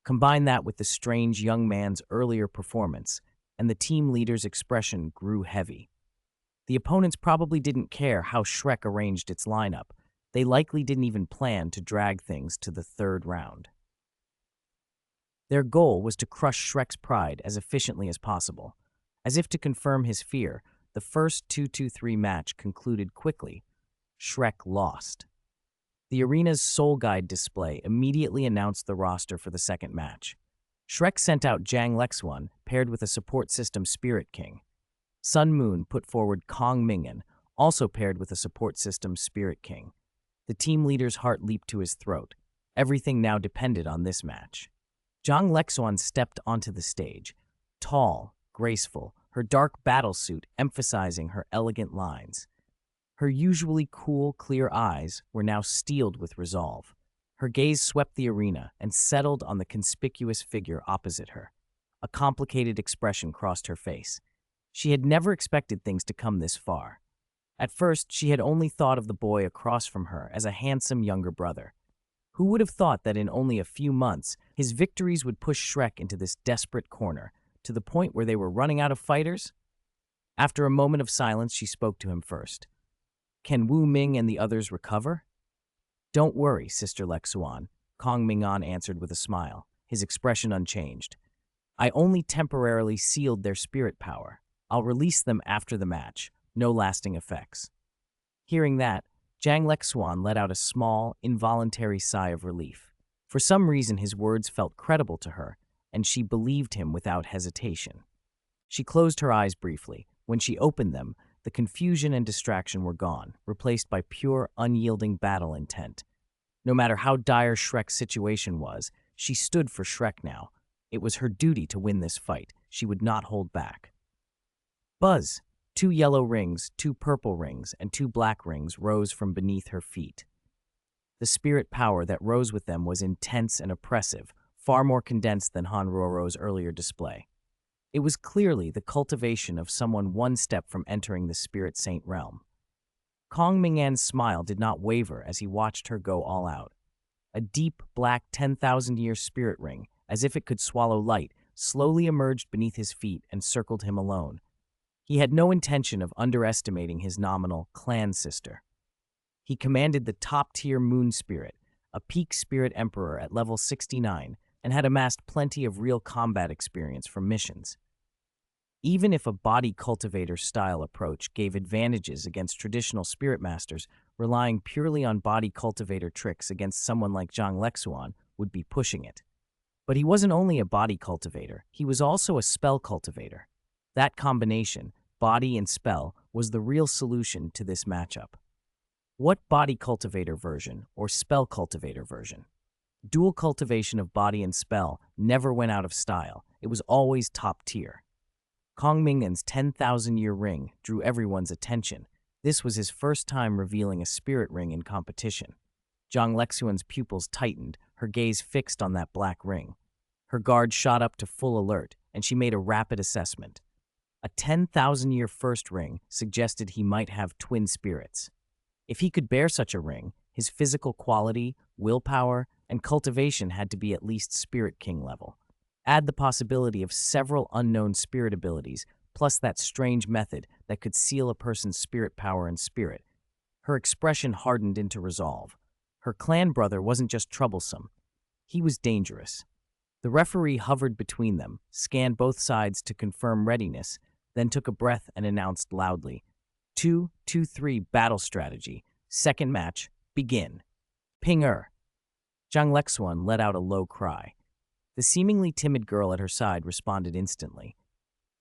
Combine that with the strange young man's earlier performance, and the team leader's expression grew heavy. The opponents probably didn't care how Shrek arranged its lineup. They likely didn't even plan to drag things to the 3rd round. Their goal was to crush Shrek's pride as efficiently as possible. As if to confirm his fear, the first 2-2-3 match concluded quickly. Shrek lost. The arena's Soul Guide display immediately announced the roster for the second match. Shrek sent out Zhang Lexuan, paired with a support system Spirit King. Sun Moon put forward Kong Ming'an, also paired with a support system Spirit King. The team leader's heart leaped to his throat. Everything now depended on this match. Zhang Lexuan stepped onto the stage, tall, graceful, her dark battlesuit emphasizing her elegant lines. Her usually cool, clear eyes were now steeled with resolve. Her gaze swept the arena and settled on the conspicuous figure opposite her. A complicated expression crossed her face. She had never expected things to come this far. At first, she had only thought of the boy across from her as a handsome younger brother. Who would have thought that in only a few months, his victories would push Shrek into this desperate corner, to the point where they were running out of fighters? After a moment of silence, she spoke to him first. Can Wu Ming and the others recover? Don't worry, Sister Lexuan, Kong Ming'an answered with a smile, his expression unchanged. I only temporarily sealed their spirit power. I'll release them after the match. No lasting effects. Hearing that, Zhang Lexuan let out a small, involuntary sigh of relief. For some reason, his words felt credible to her, and she believed him without hesitation. She closed her eyes briefly. When she opened them, the confusion and distraction were gone, replaced by pure, unyielding battle intent. No matter how dire Shrek's situation was, she stood for Shrek now. It was her duty to win this fight. She would not hold back. Buzz! 2 yellow rings, 2 purple rings, and 2 black rings rose from beneath her feet. The spirit power that rose with them was intense and oppressive, far more condensed than Han Roro's earlier display. It was clearly the cultivation of someone one step from entering the Spirit Saint realm. Kong Ming'an's smile did not waver as he watched her go all out. A deep, black 10,000-year spirit ring, as if it could swallow light, slowly emerged beneath his feet and circled him alone. He had no intention of underestimating his nominal clan sister. He commanded the top-tier moon spirit, a peak spirit emperor at level 69, and had amassed plenty of real combat experience from missions. Even if a body cultivator-style approach gave advantages against traditional spirit masters, relying purely on body cultivator tricks against someone like Zhang Lexuan would be pushing it. But he wasn't only a body cultivator, he was also a spell cultivator. That combination, body and spell, was the real solution to this matchup. What body cultivator version or spell cultivator version? Dual cultivation of body and spell never went out of style. It was always top tier. Kong Ming'an's 10,000-year ring drew everyone's attention. This was his first time revealing a spirit ring in competition. Zhang Lexuan's pupils tightened, her gaze fixed on that black ring. Her guard shot up to full alert, and she made a rapid assessment. A 10,000-year first ring suggested he might have twin spirits. If he could bear such a ring, his physical quality, willpower, and cultivation had to be at least Spirit King level. Add the possibility of several unknown spirit abilities, plus that strange method that could seal a person's spirit power and spirit. Her expression hardened into resolve. Her clan brother wasn't just troublesome. He was dangerous. The referee hovered between them, scanned both sides to confirm readiness, then took a breath and announced loudly, 2-2-3 battle strategy. Second match, begin. Ping-er. Zhang Lexuan let out a low cry. The seemingly timid girl at her side responded instantly.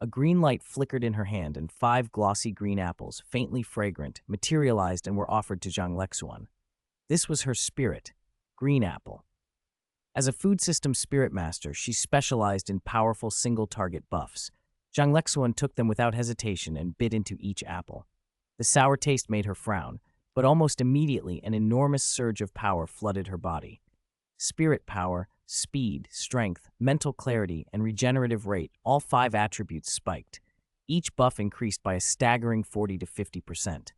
A green light flickered in her hand and 5 glossy green apples, faintly fragrant, materialized and were offered to Zhang Lexuan. This was her spirit, green apple. As a food system spirit master, she specialized in powerful single-target buffs. Zhang Lexuan took them without hesitation and bit into each apple. The sour taste made her frown, but almost immediately an enormous surge of power flooded her body. Spirit power, speed, strength, mental clarity, and regenerative rate, all 5 attributes spiked. Each buff increased by a staggering 40 to 50%.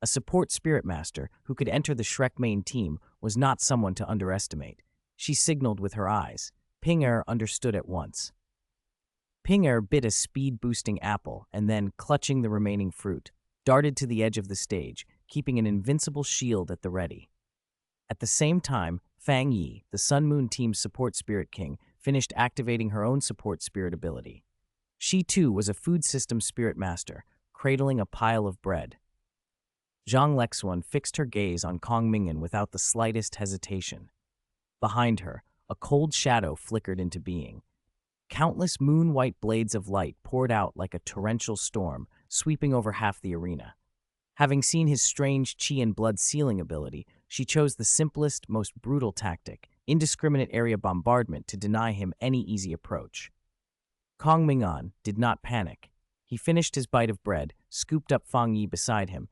A support spirit master who could enter the Shrek main team was not someone to underestimate. She signaled with her eyes. Ping-er understood at once. Ping-er bit a speed-boosting apple and then, clutching the remaining fruit, darted to the edge of the stage, keeping an invincible shield at the ready. At the same time, Fang Yi, the Sun Moon team's support spirit king, finished activating her own support spirit ability. She too was a food system spirit master, cradling a pile of bread. Zhang Lexuan fixed her gaze on Kong Ming'an without the slightest hesitation. Behind her, a cold shadow flickered into being. Countless moon-white blades of light poured out like a torrential storm, sweeping over half the arena. Having seen his strange chi and blood sealing ability, she chose the simplest, most brutal tactic, indiscriminate area bombardment, to deny him any easy approach. Kong Ming'an did not panic. He finished his bite of bread, scooped up Fang Yi beside him,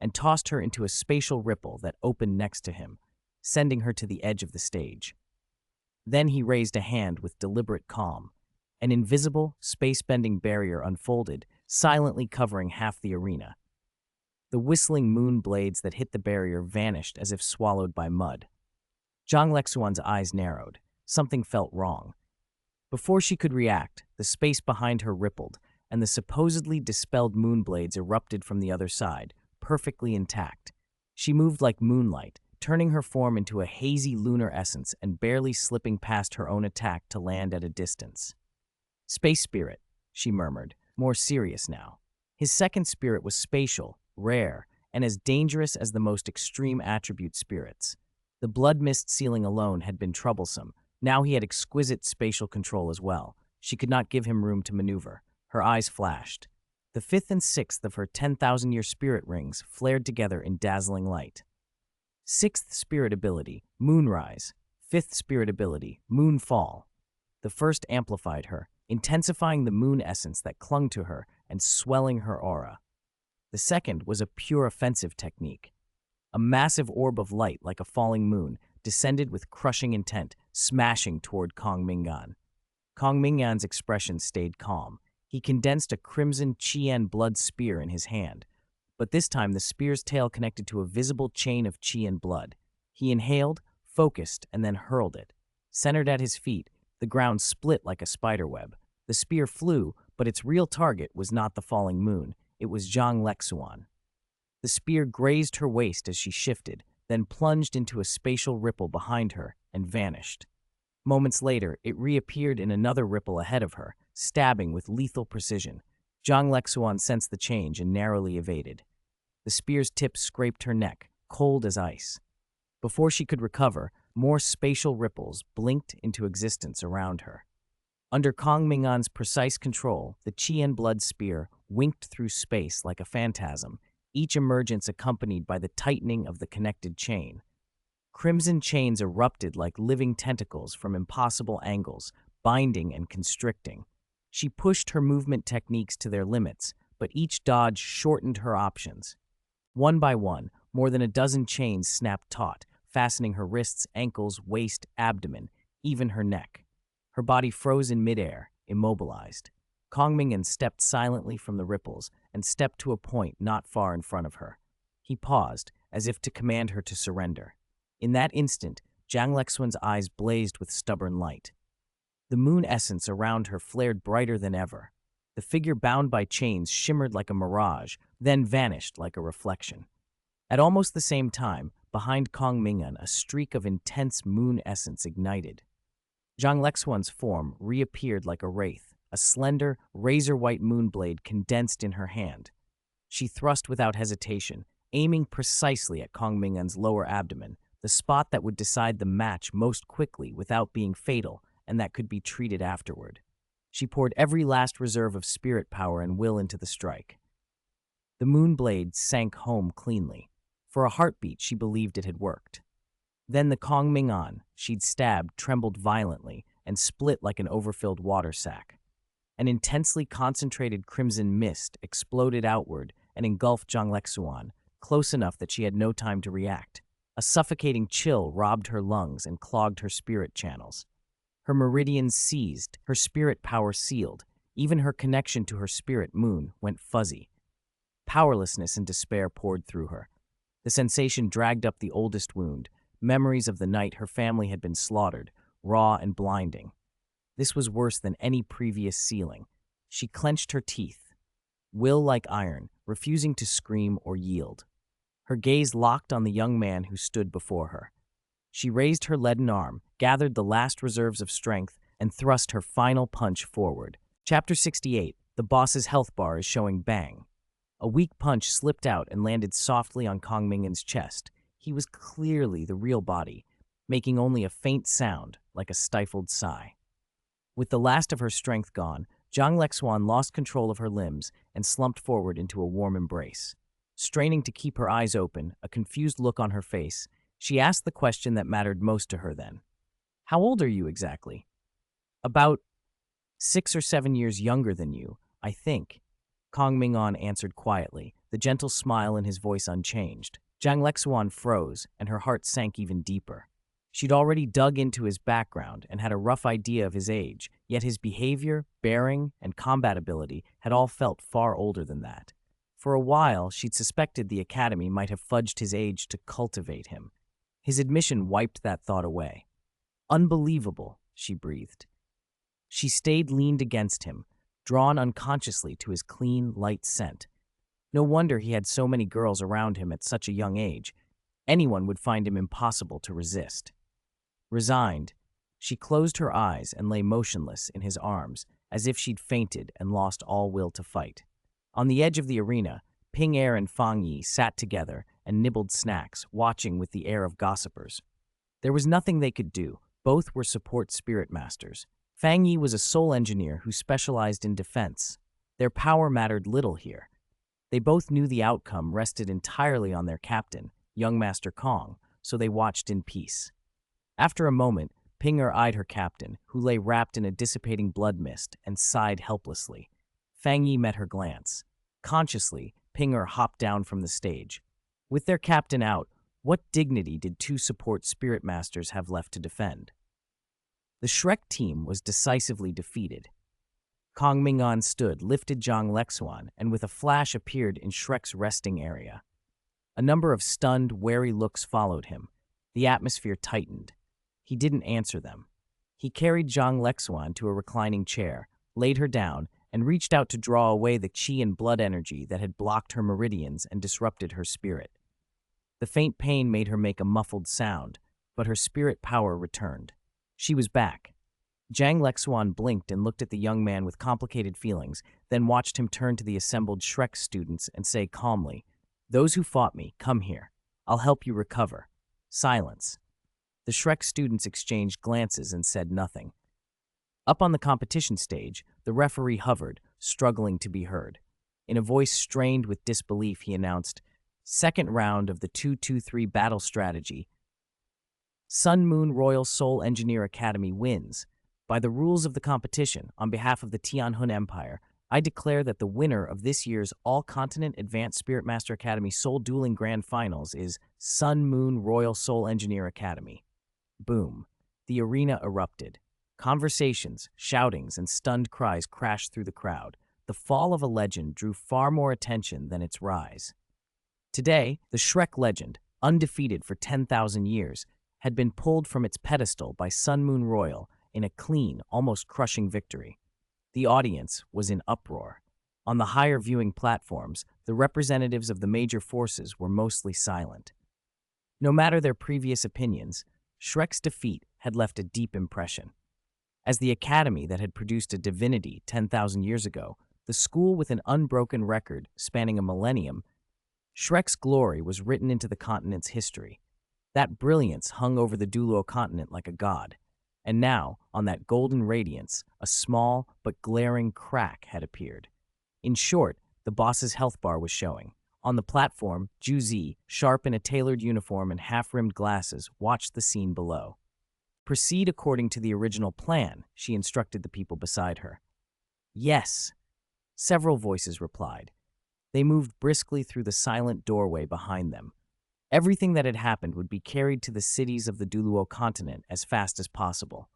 and tossed her into a spatial ripple that opened next to him, sending her to the edge of the stage. Then he raised a hand with deliberate calm. An invisible, space-bending barrier unfolded, silently covering half the arena. The whistling moon blades that hit the barrier vanished as if swallowed by mud. Zhang Lexuan's eyes narrowed. Something felt wrong. Before she could react, the space behind her rippled, and the supposedly dispelled moonblades erupted from the other side, perfectly intact. She moved like moonlight, turning her form into a hazy lunar essence and barely slipping past her own attack to land at a distance. "Space spirit," she murmured, more serious now. His second spirit was spatial, rare, and as dangerous as the most extreme attribute spirits. The blood mist ceiling alone had been troublesome. Now he had exquisite spatial control as well. She could not give him room to maneuver. Her eyes flashed. The fifth and sixth of her 10,000-year spirit rings flared together in dazzling light. Sixth spirit ability, Moonrise. Fifth spirit ability, Moonfall. The first amplified her, intensifying the moon essence that clung to her and swelling her aura. The second was a pure offensive technique. A massive orb of light like a falling moon descended with crushing intent, smashing toward Kong Ming'an. Kong Ming'an's expression stayed calm. He condensed a crimson Qian blood spear in his hand, but this time the spear's tail connected to a visible chain of Qian blood. He inhaled, focused, and then hurled it. Centered at his feet, the ground split like a spiderweb. The spear flew, but its real target was not the falling moon. It was Zhang Lexuan. The spear grazed her waist as she shifted, then plunged into a spatial ripple behind her and vanished. Moments later, it reappeared in another ripple ahead of her, stabbing with lethal precision. Zhang Lexuan sensed the change and narrowly evaded. The spear's tip scraped her neck, cold as ice. Before she could recover, more spatial ripples blinked into existence around her. Under Kong Ming'an's precise control, the Qian blood spear winked through space like a phantasm, each emergence accompanied by the tightening of the connected chain. Crimson chains erupted like living tentacles from impossible angles, binding and constricting. She pushed her movement techniques to their limits, but each dodge shortened her options. One by one, more than a dozen chains snapped taut, fastening her wrists, ankles, waist, abdomen, even her neck. Her body froze in midair, immobilized. Kong Ming'an stepped silently from the ripples and stepped to a point not far in front of her. He paused, as if to command her to surrender. In that instant, Zhang Lexuan's eyes blazed with stubborn light. The moon essence around her flared brighter than ever. The figure bound by chains shimmered like a mirage, then vanished like a reflection. At almost the same time, behind Kong Ming'an, a streak of intense moon essence ignited. Zhang Lexuan's form reappeared like a wraith, a slender, razor-white moonblade condensed in her hand. She thrust without hesitation, aiming precisely at Kong Ming'an's lower abdomen, the spot that would decide the match most quickly without being fatal and that could be treated afterward. She poured every last reserve of spirit power and will into the strike. The moonblade sank home cleanly. For a heartbeat, she believed it had worked. Then the Kong Ming'an she'd stabbed trembled violently and split like an overfilled water sack. An intensely concentrated crimson mist exploded outward and engulfed Zhang Lexuan, close enough that she had no time to react. A suffocating chill robbed her lungs and clogged her spirit channels. Her meridians seized, her spirit power sealed. Even her connection to her spirit moon went fuzzy. Powerlessness and despair poured through her. The sensation dragged up the oldest wound, memories of the night her family had been slaughtered, raw and blinding. This was worse than any previous sealing. She clenched her teeth, will like iron, refusing to scream or yield. Her gaze locked on the young man who stood before her. She raised her leaden arm, gathered the last reserves of strength, and thrust her final punch forward. Chapter 68. The boss's health bar is showing bang. A weak punch slipped out and landed softly on Kong Ming'an's chest. He was clearly the real body, making only a faint sound, like a stifled sigh. With the last of her strength gone, Zhang Lexuan lost control of her limbs and slumped forward into a warm embrace. Straining to keep her eyes open, a confused look on her face, she asked the question that mattered most to her then. "How old are you exactly?" "About 6 or 7 years younger than you, I think," Kong Ming'an answered quietly, the gentle smile in his voice unchanged. Zhang Lexuan froze, and her heart sank even deeper. She'd already dug into his background and had a rough idea of his age, yet his behavior, bearing, and combat ability had all felt far older than that. For a while, she'd suspected the Academy might have fudged his age to cultivate him. His admission wiped that thought away. "Unbelievable," she breathed. She stayed leaned against him, drawn unconsciously to his clean, light scent. No wonder he had so many girls around him at such a young age. Anyone would find him impossible to resist. Resigned, she closed her eyes and lay motionless in his arms, as if she'd fainted and lost all will to fight. On the edge of the arena, Ping Er and Fang Yi sat together and nibbled snacks, watching with the air of gossipers. There was nothing they could do. Both were support spirit masters. Fang Yi was a soul engineer who specialized in defense. Their power mattered little here. They both knew the outcome rested entirely on their captain, young Master Kong, so they watched in peace. After a moment, Ping Er eyed her captain, who lay wrapped in a dissipating blood mist, and sighed helplessly. Fang Yi met her glance. Consciously, Ping Er hopped down from the stage. With their captain out, what dignity did two support spirit masters have left to defend? The Shrek team was decisively defeated. Kong Ming'an stood, lifted Zhang Lexuan, and with a flash appeared in Shrek's resting area. A number of stunned, wary looks followed him. The atmosphere tightened. He didn't answer them. He carried Zhang Lexuan to a reclining chair, laid her down, and reached out to draw away the qi and blood energy that had blocked her meridians and disrupted her spirit. The faint pain made her make a muffled sound, but her spirit power returned. She was back. Zhang Lexuan blinked and looked at the young man with complicated feelings, then watched him turn to the assembled Shrek students and say calmly, "Those who fought me, come here. I'll help you recover." Silence. The Shrek students exchanged glances and said nothing. Up on the competition stage, the referee hovered, struggling to be heard. In a voice strained with disbelief, he announced, "Second round of the 2-2-3 battle strategy. Sun Moon Royal Soul Engineer Academy wins. By the rules of the competition, on behalf of the Tianhun Empire, I declare that the winner of this year's All-Continent Advanced Spirit Master Academy Soul Dueling Grand Finals is Sun Moon Royal Soul Engineer Academy." Boom. The arena erupted. Conversations, shoutings, and stunned cries crashed through the crowd. The fall of a legend drew far more attention than its rise. Today, the Shrek legend, undefeated for 10,000 years, had been pulled from its pedestal by Sun Moon Royal in a clean, almost crushing victory. The audience was in uproar. On the higher viewing platforms, the representatives of the major forces were mostly silent. No matter their previous opinions, Shrek's defeat had left a deep impression. As the academy that had produced a divinity 10,000 years ago, the school with an unbroken record spanning a millennium, Shrek's glory was written into the continent's history. That brilliance hung over the Douluo continent like a god. And now, on that golden radiance, a small but glaring crack had appeared. In short, the boss's health bar was showing. On the platform, Ju Zi, sharp in a tailored uniform and half-rimmed glasses, watched the scene below. "Proceed according to the original plan," she instructed the people beside her. "Yes," several voices replied. They moved briskly through the silent doorway behind them. Everything that had happened would be carried to the cities of the Douluo continent as fast as possible.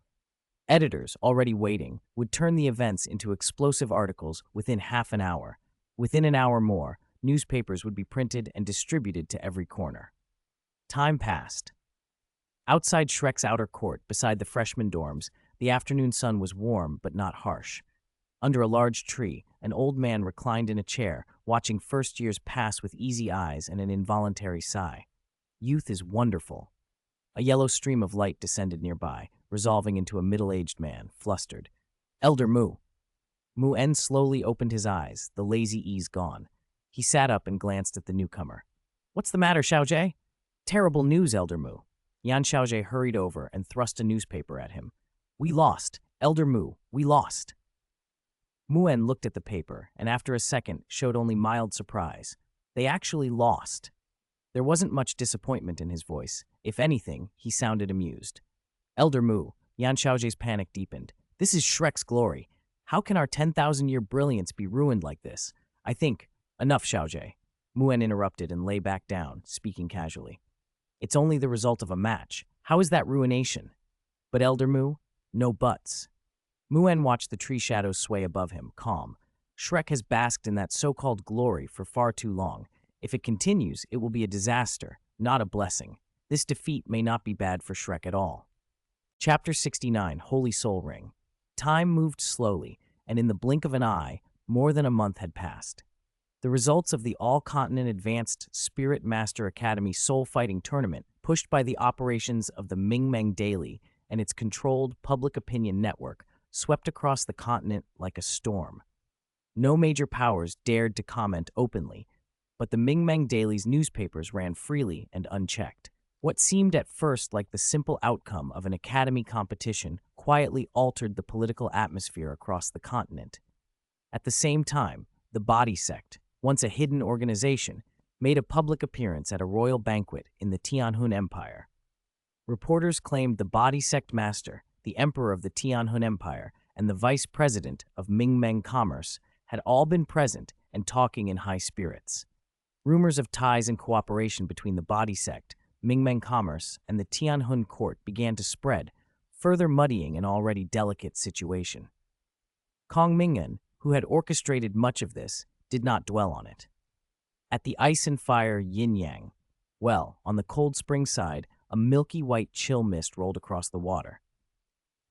Editors, already waiting, would turn the events into explosive articles within half an hour. Within an hour more, newspapers would be printed and distributed to every corner. Time passed. Outside Shrek's outer court, beside the freshman dorms, the afternoon sun was warm but not harsh. Under a large tree, an old man reclined in a chair, watching first years pass with easy eyes and an involuntary sigh. Youth is wonderful. A yellow stream of light descended nearby, resolving into a middle-aged man, flustered. "Elder Mu." Mu-En slowly opened his eyes, the lazy ease gone. He sat up and glanced at the newcomer. "What's the matter, Xiaojie?" "Terrible news, Elder Mu." Yan Xiaojie hurried over and thrust a newspaper at him. "We lost. Elder Mu, we lost." Mu-En looked at the paper, and after a second showed only mild surprise. They actually lost. There wasn't much disappointment in his voice. If anything, he sounded amused. "Elder Mu," Yan Xiaojie's panic deepened. "This is Shrek's glory. How can our 10,000-year brilliance be ruined like this? I think—" "Enough, Xiaojie." Mu-En interrupted and lay back down, speaking casually. "It's only the result of a match. How is that ruination?" "But Elder Mu, no buts." Mu-En watched the tree shadows sway above him, calm. Shrek has basked in that so-called glory for far too long. If it continues, it will be a disaster, not a blessing. This defeat may not be bad for Shrek at all. Chapter 69, Holy Soul Ring. Time moved slowly, and in the blink of an eye, more than a month had passed. The results of the All-Continent Advanced Spirit Master Academy Soul Fighting Tournament, pushed by the operations of the Ming'an Daily and its controlled public opinion network, swept across the continent like a storm. No major powers dared to comment openly, but the Ming'an Daily's newspapers ran freely and unchecked. What seemed at first like the simple outcome of an academy competition quietly altered the political atmosphere across the continent. At the same time, the Body Sect, once a hidden organization, made a public appearance at a royal banquet in the Tianhun Empire. Reporters claimed the Body Sect master, the emperor of the Tianhun Empire, and the vice president of Ming'an Commerce had all been present and talking in high spirits. Rumors of ties and cooperation between the Body Sect, Ming'an Commerce, and the Tianhun court began to spread, further muddying an already delicate situation. Kong Ming'an, who had orchestrated much of this, did not dwell on it. At the ice and fire yin-yang, on the Cold Spring side, a milky white chill mist rolled across the water.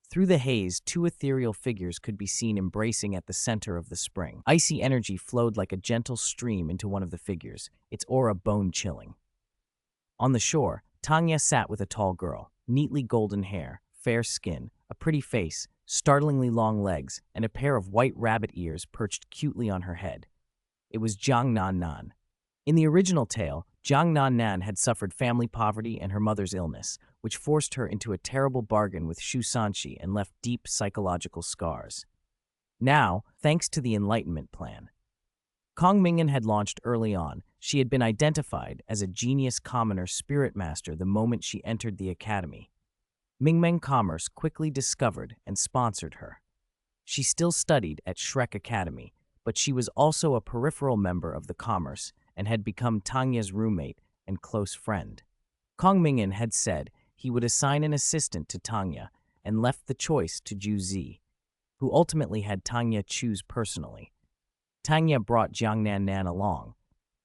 Through the haze, two ethereal figures could be seen embracing at the center of the spring. Icy energy flowed like a gentle stream into one of the figures, its aura bone-chilling. On the shore, Tanya sat with a tall girl, neatly golden hair, fair skin, a pretty face, startlingly long legs, and a pair of white rabbit ears perched cutely on her head. It was Jiang Nan Nan. In the original tale, Jiang Nan Nan had suffered family poverty and her mother's illness, which forced her into a terrible bargain with Shu Sanxi and left deep psychological scars. Now, thanks to the Enlightenment Plan, Kong Ming'an had launched early on. She had been identified as a genius commoner spirit master the moment she entered the academy. Ming'an Commerce quickly discovered and sponsored her. She still studied at Shrek Academy, but she was also a peripheral member of the Commerce and had become Tanya's roommate and close friend. Kong Ming'an had said he would assign an assistant to Tanya and left the choice to Ju Zi, who ultimately had Tanya choose personally. Tanya brought Jiang Nan Nan along.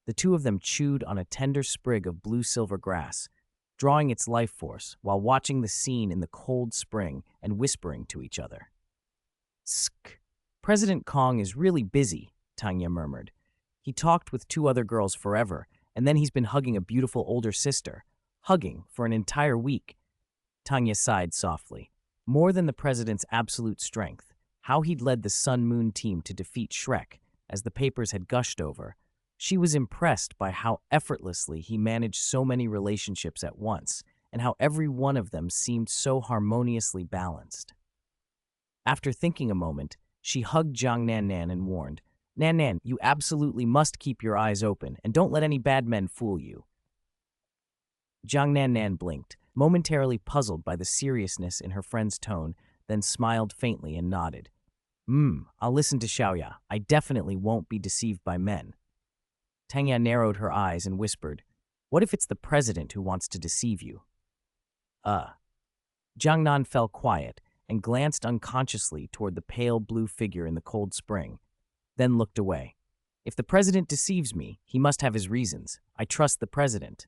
The two of them chewed on a tender sprig of blue-silver grass, drawing its life force while watching the scene in the cold spring and whispering to each other. "Sk. President Kong is really busy," Tanya murmured. "He talked with two other girls forever, and then he's been hugging a beautiful older sister. Hugging for an entire week." Tanya sighed softly. More than the president's absolute strength, how he'd led the Sun Moon team to defeat Shrek, as the papers had gushed over, she was impressed by how effortlessly he managed so many relationships at once, and how every one of them seemed so harmoniously balanced. After thinking a moment, she hugged Jiang Nan Nan and warned, "Nan Nan, you absolutely must keep your eyes open, and don't let any bad men fool you." Jiang Nan Nan blinked, momentarily puzzled by the seriousness in her friend's tone, then smiled faintly and nodded. I'll listen to Xiaoya. I definitely won't be deceived by men." Tanya narrowed her eyes and whispered, "What if it's the president who wants to deceive you?" Jiang Nan fell quiet and glanced unconsciously toward the pale blue figure in the cold spring, then looked away. "If the president deceives me, he must have his reasons. I trust the president."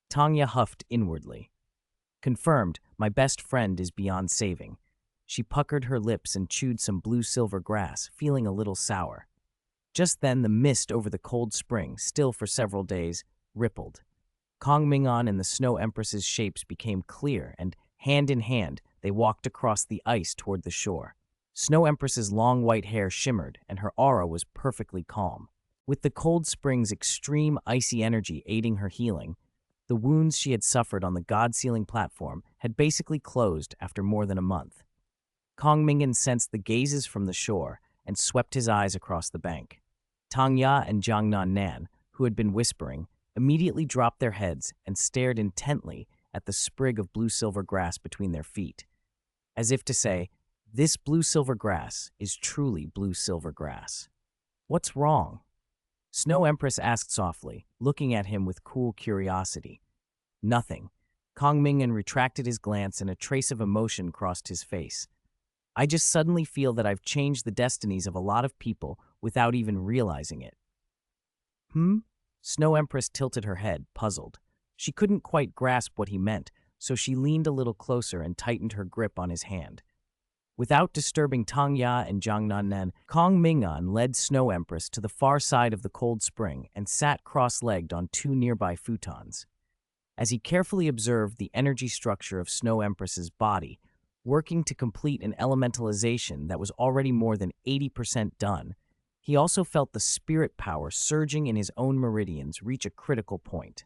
Tanya huffed inwardly. Confirmed, my best friend is beyond saving. She puckered her lips and chewed some blue-silver grass, feeling a little sour. Just then, the mist over the cold spring, still for several days, rippled. Kong Ming'an and the Snow Empress's shapes became clear, and, hand in hand, they walked across the ice toward the shore. Snow Empress's long white hair shimmered, and her aura was perfectly calm. With the cold spring's extreme icy energy aiding her healing, the wounds she had suffered on the God-sealing platform had basically closed after more than a month. Kong Ming'an sensed the gazes from the shore and swept his eyes across the bank. Tanya and Jiang Nan Nan, who had been whispering, immediately dropped their heads and stared intently at the sprig of blue-silver grass between their feet, as if to say, "This blue-silver grass is truly blue-silver grass." "What's wrong?" Snow Empress asked softly, looking at him with cool curiosity. "Nothing." Kong Ming'an retracted his glance and a trace of emotion crossed his face. "I just suddenly feel that I've changed the destinies of a lot of people without even realizing it." Snow Empress tilted her head, puzzled. She couldn't quite grasp what he meant, so she leaned a little closer and tightened her grip on his hand. Without disturbing Tangya and Jiangnannen, Kong Ming'an led Snow Empress to the far side of the cold spring and sat cross-legged on two nearby futons. As he carefully observed the energy structure of Snow Empress's body, working to complete an elementalization that was already more than 80% done, he also felt the spirit power surging in his own meridians reach a critical point.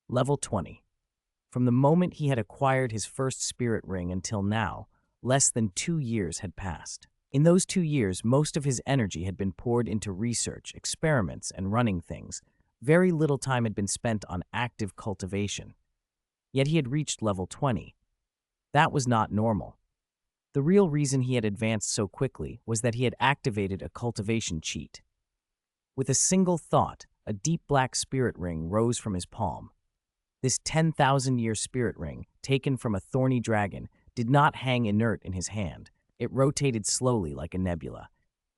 Level 20. From the moment he had acquired his first spirit ring until now, less than 2 years had passed. In those 2 years, most of his energy had been poured into research, experiments, and running things. Very little time had been spent on active cultivation. Yet he had reached level 20. That was not normal. The real reason he had advanced so quickly was that he had activated a cultivation cheat. With a single thought, a deep black spirit ring rose from his palm. This 10,000-year spirit ring, taken from a thorny dragon, did not hang inert in his hand. It rotated slowly like a nebula.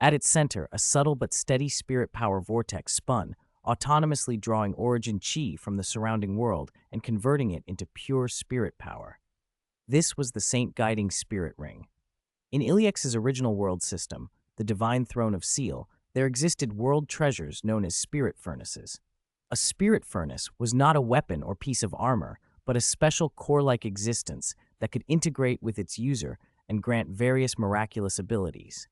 At its center, a subtle but steady spirit power vortex spun, autonomously drawing origin chi from the surrounding world and converting it into pure spirit power. This was the Saint Guiding Spirit Ring. In Iliex's original world system, the Divine Throne of Seal, there existed world treasures known as spirit furnaces. A spirit furnace was not a weapon or piece of armor, but a special core-like existence that could integrate with its user and grant various miraculous abilities.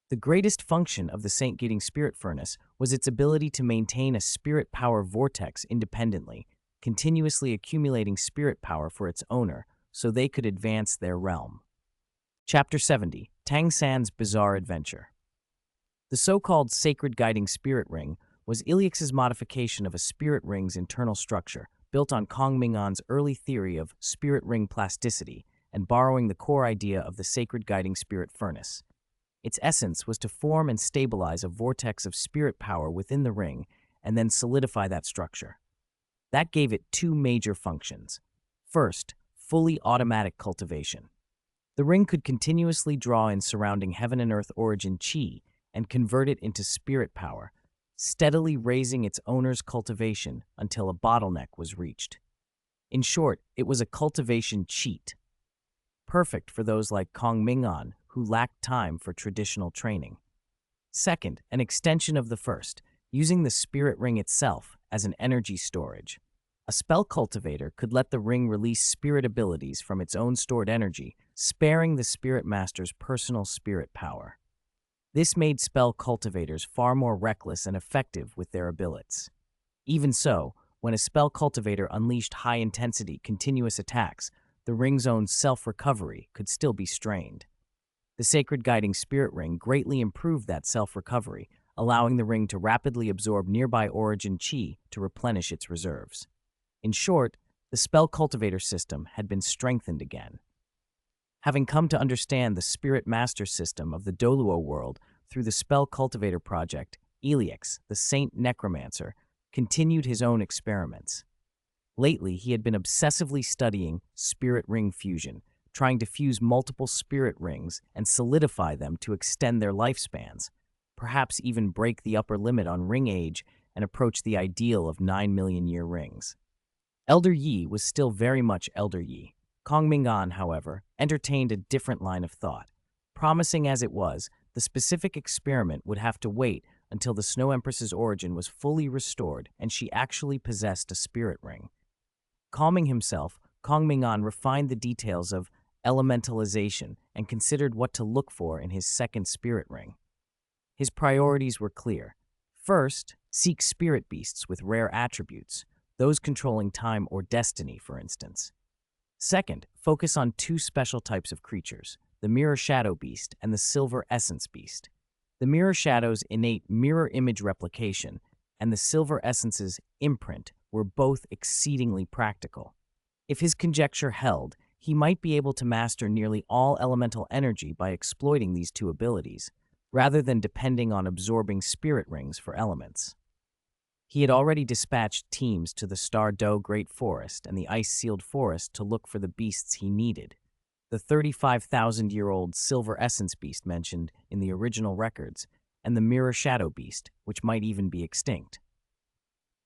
The greatest function of the Saint Guiding Spirit Furnace was its ability to maintain a spirit power vortex independently, continuously accumulating spirit power for its owner so they could advance their realm. Chapter 70, Tang San's Bizarre Adventure. The so-called Sacred Guiding Spirit Ring was Iliex's modification of a spirit ring's internal structure, built on Kong Ming'an's early theory of spirit ring plasticity and borrowing the core idea of the Sacred Guiding Spirit Furnace. Its essence was to form and stabilize a vortex of spirit power within the ring and then solidify that structure. That gave it two major functions. First, fully automatic cultivation. The ring could continuously draw in surrounding heaven and earth origin chi and convert it into spirit power, steadily raising its owner's cultivation until a bottleneck was reached. In short, it was a cultivation cheat, perfect for those like Kong Ming'an who lacked time for traditional training. Second, an extension of the first, using the spirit ring itself as an energy storage. A spell cultivator could let the ring release spirit abilities from its own stored energy, sparing the spirit master's personal spirit power. This made spell cultivators far more reckless and effective with their abilities. Even so, when a spell cultivator unleashed high-intensity, continuous attacks, the ring's own self-recovery could still be strained. The Sacred Guiding Spirit Ring greatly improved that self-recovery, allowing the ring to rapidly absorb nearby origin chi to replenish its reserves. In short, the spell cultivator system had been strengthened again. Having come to understand the Spirit Master system of the Douluo world through the Spell Cultivator project, Iliex, the Saint Necromancer, continued his own experiments. Lately, he had been obsessively studying spirit ring fusion, trying to fuse multiple spirit rings and solidify them to extend their lifespans, perhaps even break the upper limit on ring age and approach the ideal of 9 million-year rings. Elder Yi was still very much Elder Yi. Kong Ming'an, however, entertained a different line of thought. Promising as it was, the specific experiment would have to wait until the Snow Empress's origin was fully restored and she actually possessed a spirit ring. Calming himself, Kong Ming'an refined the details of elementalization and considered what to look for in his second spirit ring. His priorities were clear. First, seek spirit beasts with rare attributes, those controlling time or destiny, for instance. Second, focus on two special types of creatures, the Mirror Shadow Beast and the Silver Essence Beast. The Mirror Shadow's innate mirror image replication and the Silver Essence's imprint were both exceedingly practical. If his conjecture held, he might be able to master nearly all elemental energy by exploiting these two abilities, rather than depending on absorbing spirit rings for elements. He had already dispatched teams to the Star Do Great Forest and the Ice-Sealed Forest to look for the beasts he needed. The 35,000-year-old Silver Essence Beast mentioned in the original records, and the Mirror Shadow Beast, which might even be extinct.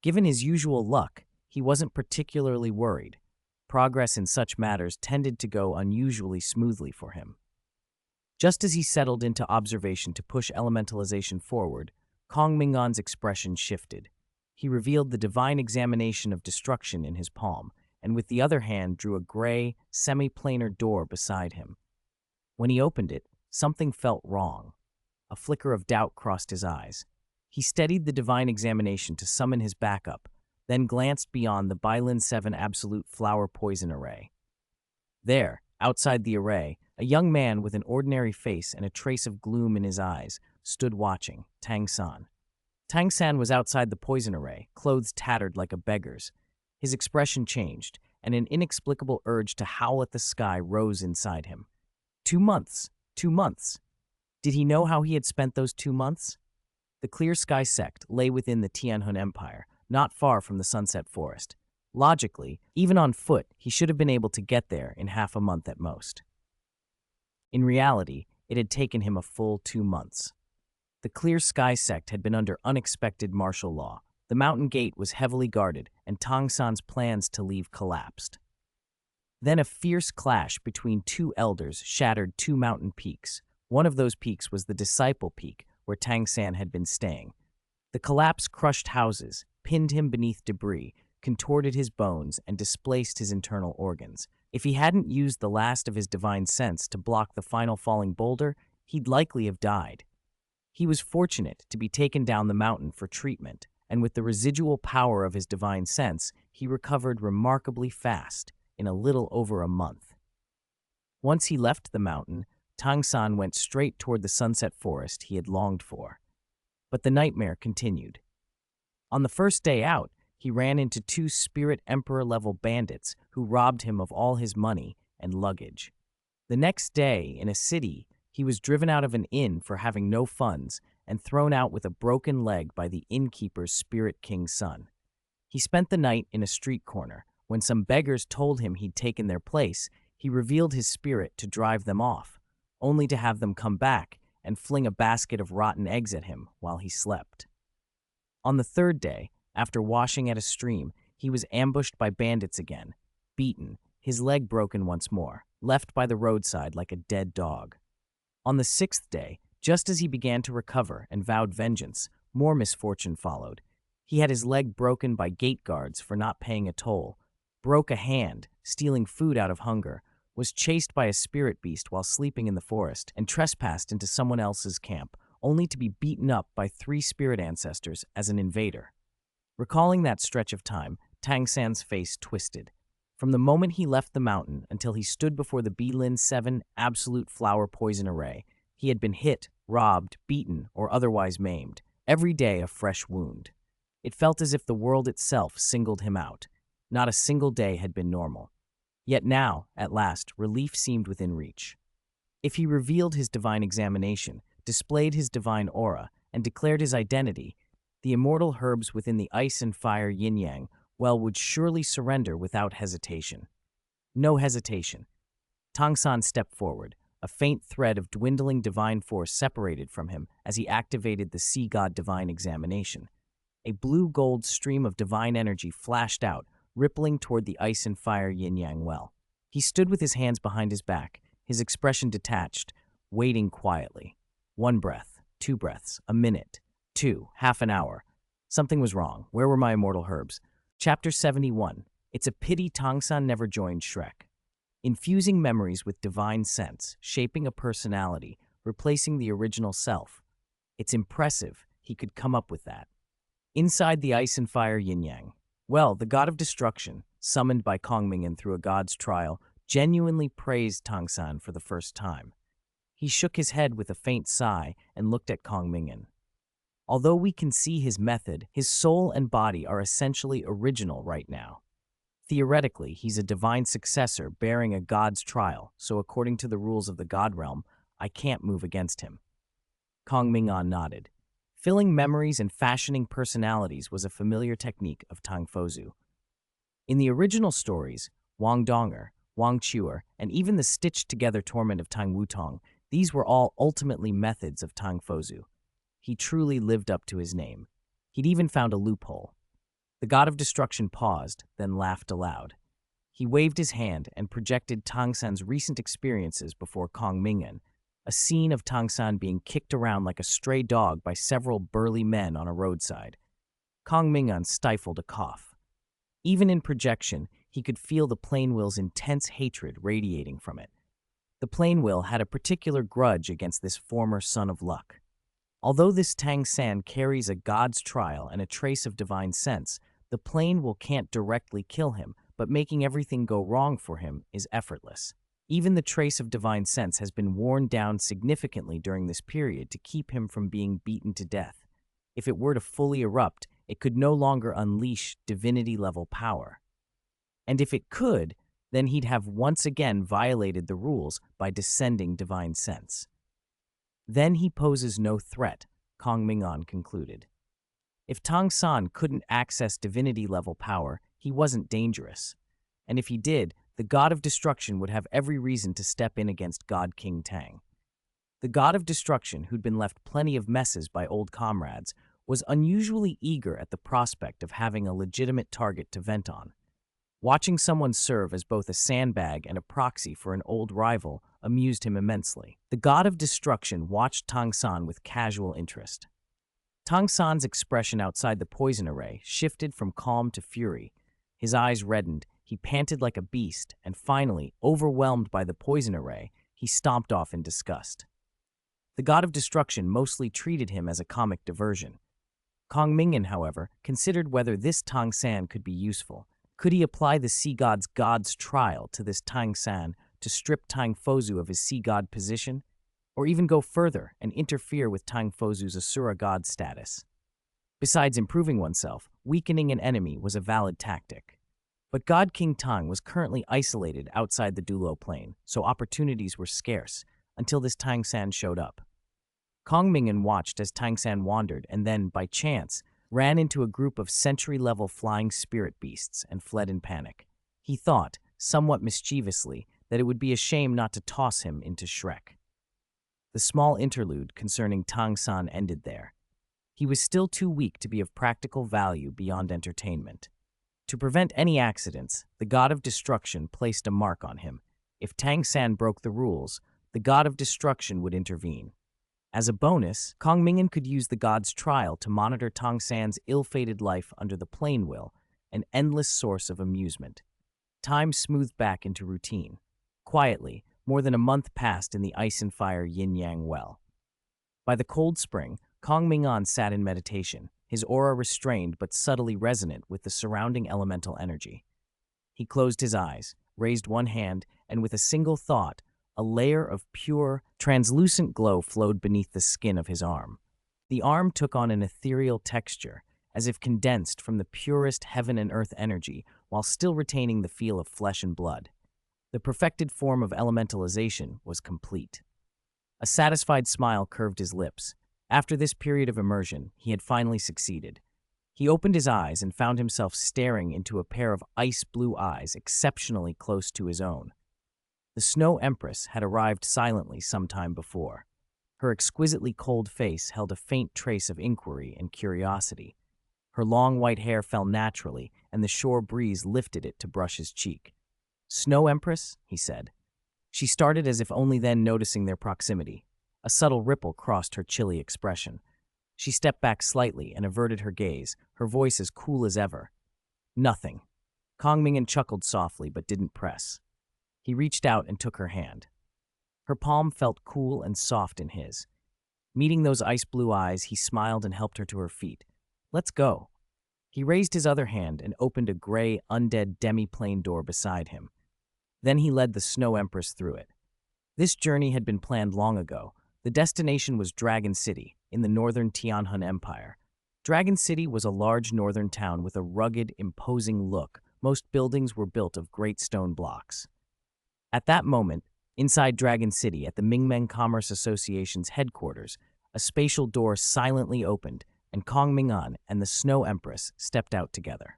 Given his usual luck, he wasn't particularly worried. progress in such matters tended to go unusually smoothly for him. Just as he settled into observation to push elementalization forward, Kong Ming'an's expression shifted. He revealed the divine examination of destruction in his palm, and with the other hand drew a gray, semi-planar door beside him. When he opened it, something felt wrong. A flicker of doubt crossed his eyes. He steadied the divine examination to summon his backup, then glanced beyond the Bylin 7 Absolute Flower Poison Array. There, outside the array, a young man with an ordinary face and a trace of gloom in his eyes stood watching, Tang San. Tang San was outside the poison array, clothes tattered like a beggar's. His expression changed, and an inexplicable urge to howl at the sky rose inside him. 2 months. 2 months. Did he know how he had spent those 2 months? The Clear Sky sect lay within the Tianhun Empire, not far from the Sunset Forest. Logically, even on foot, he should have been able to get there in half a month at most. In reality, it had taken him a full 2 months. The Clear Sky sect had been under unexpected martial law. The mountain gate was heavily guarded, and Tang San's plans to leave collapsed. Then a fierce clash between 2 elders shattered 2 mountain peaks. One of those peaks was the Disciple Peak, where Tang San had been staying. The collapse crushed houses, pinned him beneath debris, contorted his bones, and displaced his internal organs. If he hadn't used the last of his divine sense to block the final falling boulder, he'd likely have died. He was fortunate to be taken down the mountain for treatment, and with the residual power of his divine sense, he recovered remarkably fast, in a little over a month. Once he left the mountain, Tang San went straight toward the Sunset Forest he had longed for. But the nightmare continued. On the first day out, he ran into 2 Spirit Emperor-level bandits who robbed him of all his money and luggage. The next day, in a city, he was driven out of an inn for having no funds and thrown out with a broken leg by the innkeeper's Spirit King's son. He spent the night in a street corner. When some beggars told him he'd taken their place, he revealed his spirit to drive them off, only to have them come back and fling a basket of rotten eggs at him while he slept. On the 3rd day, after washing at a stream, he was ambushed by bandits again, beaten, his leg broken once more, left by the roadside like a dead dog. On the 6th day, just as he began to recover and vowed vengeance, more misfortune followed. He had his leg broken by gate guards for not paying a toll, broke a hand, stealing food out of hunger, was chased by a spirit beast while sleeping in the forest, and trespassed into someone else's camp, only to be beaten up by 3 spirit ancestors as an invader. Recalling that stretch of time, Tang San's face twisted. From the moment he left the mountain until he stood before the Bylin 7 Absolute Flower Poison Array, he had been hit, robbed, beaten, or otherwise maimed, every day a fresh wound. It felt as if the world itself singled him out. Not a single day had been normal. Yet now, at last, relief seemed within reach. If he revealed his divine examination, displayed his divine aura, and declared his identity, the immortal herbs within the ice and fire yin-yang would surely surrender without hesitation. No hesitation. Tang San stepped forward. A faint thread of dwindling divine force separated from him as he activated the sea god divine examination. A blue-gold stream of divine energy flashed out, rippling toward the ice and fire yin-yang well. He stood with his hands behind his back, his expression detached, waiting quietly. 1 breath, 2 breaths, a minute, 2, half an hour. Something was wrong. Where were my immortal herbs? Chapter 71. It's a pity Tang San never joined Shrek. Infusing memories with divine sense, shaping a personality, replacing the original self. It's impressive he could come up with that. Inside the ice and fire yin-yang. Well, the god of destruction, summoned by Kong Ming'an through a god's trial, genuinely praised Tang San for the first time. He shook his head with a faint sigh and looked at Kong Ming'an. Although we can see his method, his soul and body are essentially original right now. Theoretically, he's a divine successor bearing a god's trial, so according to the rules of the god realm, I can't move against him. Kong Ming'an nodded. Filling memories and fashioning personalities was a familiar technique of Tang Fozu. In the original stories, Wang Donger, Wang Chuer, and even the stitched-together torment of Tang Wutong, these were all ultimately methods of Tang Fozu. He truly lived up to his name. He'd even found a loophole. The god of destruction paused, then laughed aloud. He waved his hand and projected Tang San's recent experiences before Kong Ming'an, a scene of Tang San being kicked around like a stray dog by several burly men on a roadside. Kong Ming'an stifled a cough. Even in projection, he could feel the Planewill's intense hatred radiating from it. The Planewill had a particular grudge against this former son of luck. Although this Tang San carries a god's trial and a trace of divine sense, the Planewill can't directly kill him, but making everything go wrong for him is effortless. Even the trace of divine sense has been worn down significantly during this period to keep him from being beaten to death. If it were to fully erupt, it could no longer unleash divinity-level power. And if it could, then he'd have once again violated the rules by descending divine sense. Then he poses no threat, Kong Ming'an concluded. If Tang San couldn't access divinity-level power, he wasn't dangerous. And if he did, the God of Destruction would have every reason to step in against God King Tang. The God of Destruction, who'd been left plenty of messes by old comrades, was unusually eager at the prospect of having a legitimate target to vent on. Watching someone serve as both a sandbag and a proxy for an old rival amused him immensely. The God of Destruction watched Tang San with casual interest. Tang San's expression outside the poison array shifted from calm to fury. His eyes reddened, he panted like a beast, and finally, overwhelmed by the poison array, he stomped off in disgust. The God of Destruction mostly treated him as a comic diversion. Kong Ming'an, however, considered whether this Tang San could be useful. Could he apply the sea god's trial to this Tang San to strip Tang Fozu of his sea god position? Or even go further and interfere with Tang Fozu's Asura god status? Besides improving oneself, weakening an enemy was a valid tactic. But God King Tang was currently isolated outside the Douluo plain, so opportunities were scarce until this Tang San showed up. Kong Ming'an watched as Tang San wandered and then, by chance, ran into a group of century-level flying spirit beasts and fled in panic. He thought, somewhat mischievously, that it would be a shame not to toss him into Shrek. The small interlude concerning Tang San ended there. He was still too weak to be of practical value beyond entertainment. To prevent any accidents, the God of Destruction placed a mark on him. If Tang San broke the rules, the God of Destruction would intervene. As a bonus, Kong Ming'an could use the God's trial to monitor Tang San's ill-fated life under the Planewill, an endless source of amusement. Time smoothed back into routine. Quietly, more than a month passed in the ice and fire yin-yang well. By the cold spring, Kong Ming'an sat in meditation, his aura restrained but subtly resonant with the surrounding elemental energy. He closed his eyes, raised one hand, and with a single thought, a layer of pure, translucent glow flowed beneath the skin of his arm. The arm took on an ethereal texture, as if condensed from the purest heaven and earth energy, while still retaining the feel of flesh and blood. The perfected form of elementalization was complete. A satisfied smile curved his lips. After this period of immersion, he had finally succeeded. He opened his eyes and found himself staring into a pair of ice-blue eyes exceptionally close to his own. The Snow Empress had arrived silently some time before. Her exquisitely cold face held a faint trace of inquiry and curiosity. Her long white hair fell naturally, and the shore breeze lifted it to brush his cheek. "Snow Empress?" he said. She started as if only then noticing their proximity. A subtle ripple crossed her chilly expression. She stepped back slightly and averted her gaze, her voice as cool as ever. "Nothing." Kong Ming'an chuckled softly but didn't press. He reached out and took her hand. Her palm felt cool and soft in his. Meeting those ice-blue eyes, he smiled and helped her to her feet. "Let's go." He raised his other hand and opened a gray, undead demi-plane door beside him. Then he led the Snow Empress through it. This journey had been planned long ago. The destination was Dragon City, in the northern Tianhun Empire. Dragon City was a large northern town with a rugged, imposing look. Most buildings were built of great stone blocks. At that moment, inside Dragon City, at the Ming'an Commerce Association's headquarters, a spatial door silently opened, and Kong Ming'an and the Snow Empress stepped out together.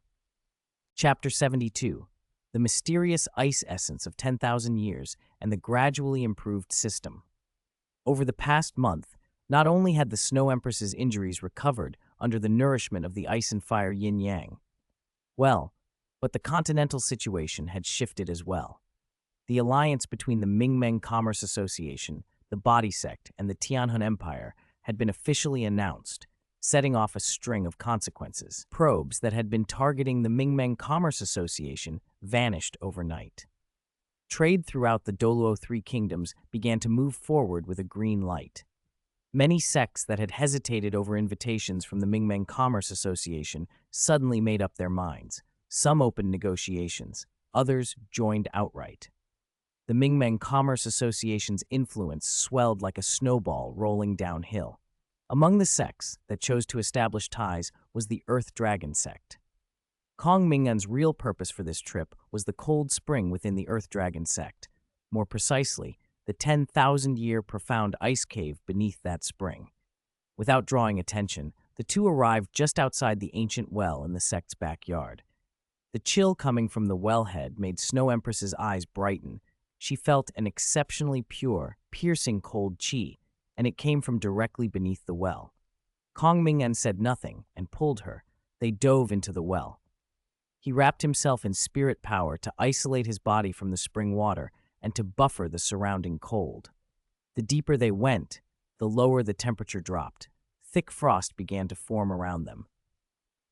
Chapter 72. The Mysterious Ice Essence of 10,000 Years and the Gradually Improved System. Over the past month, not only had the Snow Empress's injuries recovered under the nourishment of the ice and fire yin-yang. Well, But the continental situation had shifted as well. The alliance between the Ming'an Commerce Association, the Body Sect, and the Tianhun Empire had been officially announced, setting off a string of consequences. Probes that had been targeting the Ming'an Commerce Association vanished overnight. Trade throughout the Douluo Three Kingdoms began to move forward with a green light. Many sects that had hesitated over invitations from the Ming'an Commerce Association suddenly made up their minds. Some opened negotiations, others joined outright. The Ming'an Commerce Association's influence swelled like a snowball rolling downhill. Among the sects that chose to establish ties was the Earth Dragon sect. Kong Ming'an's real purpose for this trip was the cold spring within the Earth Dragon sect. More precisely, the 10,000-year profound ice cave beneath that spring. Without drawing attention, the two arrived just outside the ancient well in the sect's backyard. The chill coming from the wellhead made Snow Empress's eyes brighten. She felt an exceptionally pure, piercing cold chi, and it came from directly beneath the well. Kong Ming'an said nothing and pulled her. They dove into the well. He wrapped himself in spirit power to isolate his body from the spring water and to buffer the surrounding cold. The deeper they went, the lower the temperature dropped. Thick frost began to form around them.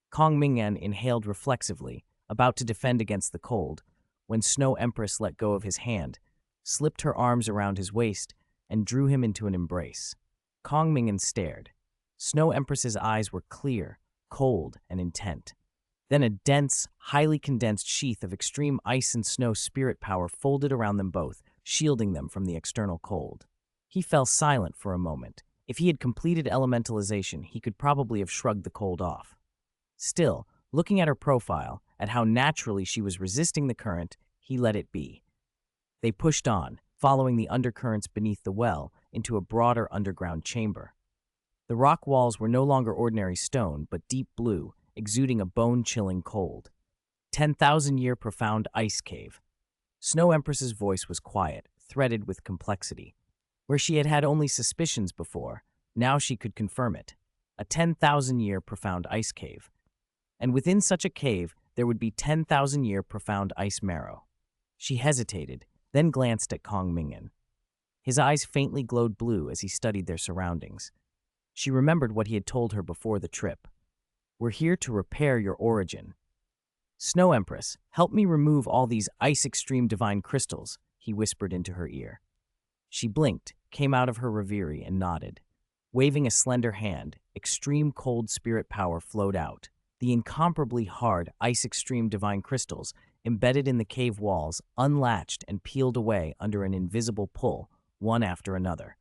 Kong Ming'an inhaled reflexively, about to defend against the cold, when Snow Empress let go of his hand, slipped her arms around his waist, and drew him into an embrace. Kong Ming'an stared. Snow Empress's eyes were clear, cold, and intent. Then a dense, highly condensed sheath of extreme ice and snow spirit power folded around them both, shielding them from the external cold. He fell silent for a moment. If he had completed elementalization, he could probably have shrugged the cold off. Still, looking at her profile, at how naturally she was resisting the current, he let it be. They pushed on, following the undercurrents beneath the well into a broader underground chamber. The rock walls were no longer ordinary stone, but deep blue, exuding a bone-chilling cold. 10,000-year profound ice cave. Snow Empress's voice was quiet, threaded with complexity. Where she had had only suspicions before, now she could confirm it. A 10,000-year profound ice cave. And within such a cave, there would be 10,000-year profound ice marrow. She hesitated, then glanced at Kong Ming'an. His eyes faintly glowed blue as he studied their surroundings. She remembered what he had told her before the trip. "We're here to repair your origin." "Snow Empress, help me remove all these ice extreme divine crystals," he whispered into her ear. She blinked, came out of her reverie, and nodded. Waving a slender hand, extreme cold spirit power flowed out. The incomparably hard ice extreme divine crystals, embedded in the cave walls, unlatched and peeled away under an invisible pull, one after another.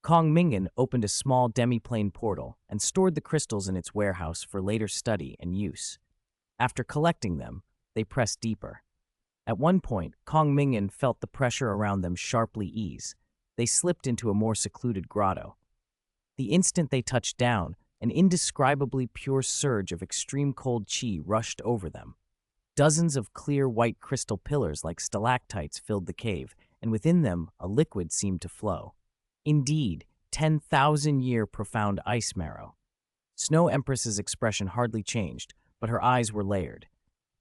Kong Ming'an opened a small demi-plane portal and stored the crystals in its warehouse for later study and use. After collecting them, they pressed deeper. At one point, Kong Ming'an felt the pressure around them sharply ease. They slipped into a more secluded grotto. The instant they touched down, an indescribably pure surge of extreme cold chi rushed over them. Dozens of clear white crystal pillars like stalactites filled the cave, and within them a liquid seemed to flow. Indeed, 10,000-year profound ice marrow. Snow Empress's expression hardly changed, but her eyes were layered.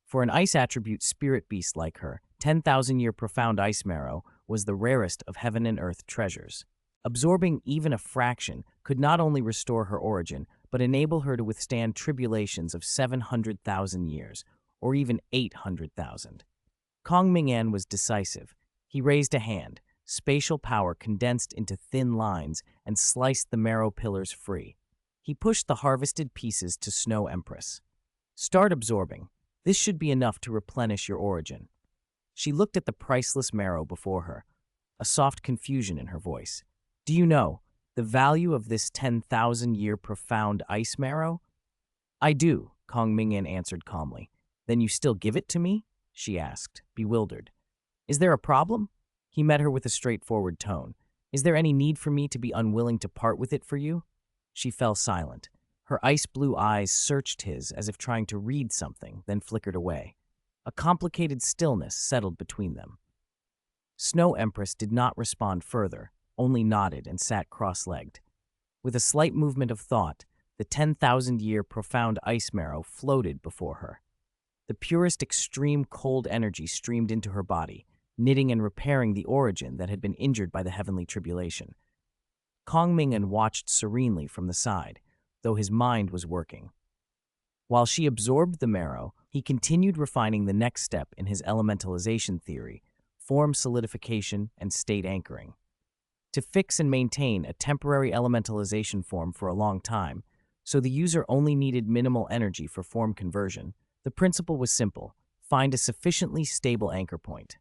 For an ice attribute spirit beast like her, 10,000-year profound ice marrow was the rarest of heaven and earth treasures. Absorbing even a fraction could not only restore her origin, but enable her to withstand tribulations of 700,000 years, or even 800,000. Kong Ming'an was decisive. He raised a hand. Spatial power condensed into thin lines and sliced the marrow pillars free. He pushed the harvested pieces to Snow Empress. "Start absorbing. This should be enough to replenish your origin." She looked at the priceless marrow before her, a soft confusion in her voice. "Do you know the value of this 10,000-year profound ice marrow?" "I do," Kong Ming'an answered calmly. "Then you still give it to me?" she asked, bewildered. "Is there a problem?" He met her with a straightforward tone. "Is there any need for me to be unwilling to part with it for you?" She fell silent. Her ice-blue eyes searched his as if trying to read something, then flickered away. A complicated stillness settled between them. Snow Empress did not respond further, only nodded and sat cross-legged. With a slight movement of thought, the 10,000-year profound ice marrow floated before her. The purest extreme cold energy streamed into her body, knitting and repairing the origin that had been injured by the heavenly tribulation. Kong Ming'an watched serenely from the side, though his mind was working. While she absorbed the marrow, he continued refining the next step in his elementalization theory, form solidification and state anchoring. To fix and maintain a temporary elementalization form for a long time, so the user only needed minimal energy for form conversion, the principle was simple: find a sufficiently stable anchor point.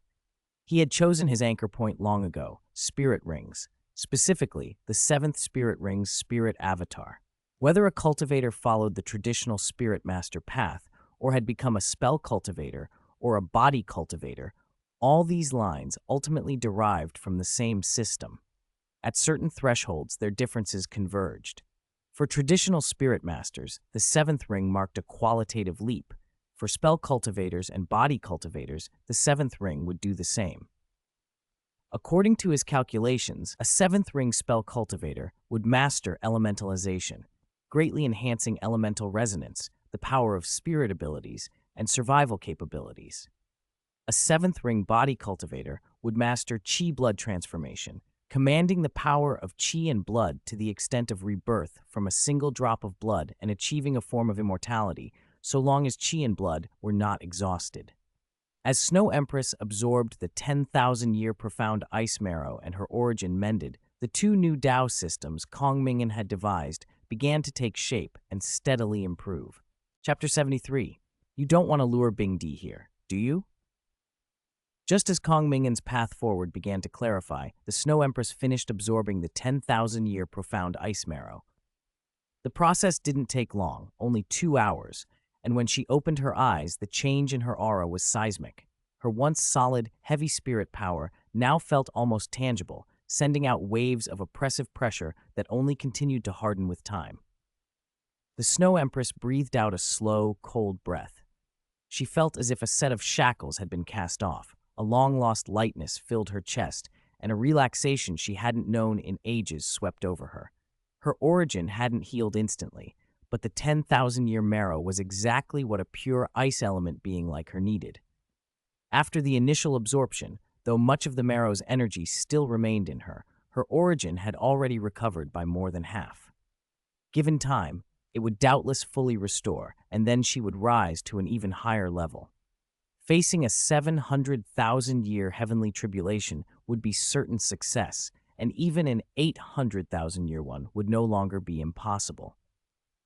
He had chosen his anchor point long ago, spirit rings, specifically the 7th spirit ring's spirit avatar. Whether a cultivator followed the traditional spirit master path or had become a spell cultivator or a body cultivator, all these lines ultimately derived from the same system. At certain thresholds, their differences converged. For traditional spirit masters, the 7th ring marked a qualitative leap. For spell cultivators and body cultivators, the 7th ring would do the same. According to his calculations, a 7th ring spell cultivator would master elementalization, greatly enhancing elemental resonance, the power of spirit abilities, and survival capabilities. A 7th ring body cultivator would master chi blood transformation, commanding the power of chi and blood to the extent of rebirth from a single drop of blood and achieving a form of immortality, so long as chi and blood were not exhausted. As Snow Empress absorbed the 10,000-year profound ice marrow and her origin mended, the two new Tao systems Kong Ming'an had devised began to take shape and steadily improve. Chapter 73. You don't want to lure Bing Di here, do you? Just as Kong Ming'an's path forward began to clarify, the Snow Empress finished absorbing the 10,000-year profound ice marrow. The process didn't take long, only 2 hours, and when she opened her eyes, the change in her aura was seismic. Her once solid, heavy spirit power now felt almost tangible, sending out waves of oppressive pressure that only continued to harden with time. The Snow Empress breathed out a slow, cold breath. She felt as if a set of shackles had been cast off. A long-lost lightness filled her chest, and a relaxation she hadn't known in ages swept over her. Her origin hadn't healed instantly, but the 10,000-year marrow was exactly what a pure ice element being like her needed. After the initial absorption, though much of the marrow's energy still remained in her, her origin had already recovered by more than half. Given time, it would doubtless fully restore, and then she would rise to an even higher level. Facing a 700,000-year heavenly tribulation would be certain success, and even an 800,000-year one would no longer be impossible.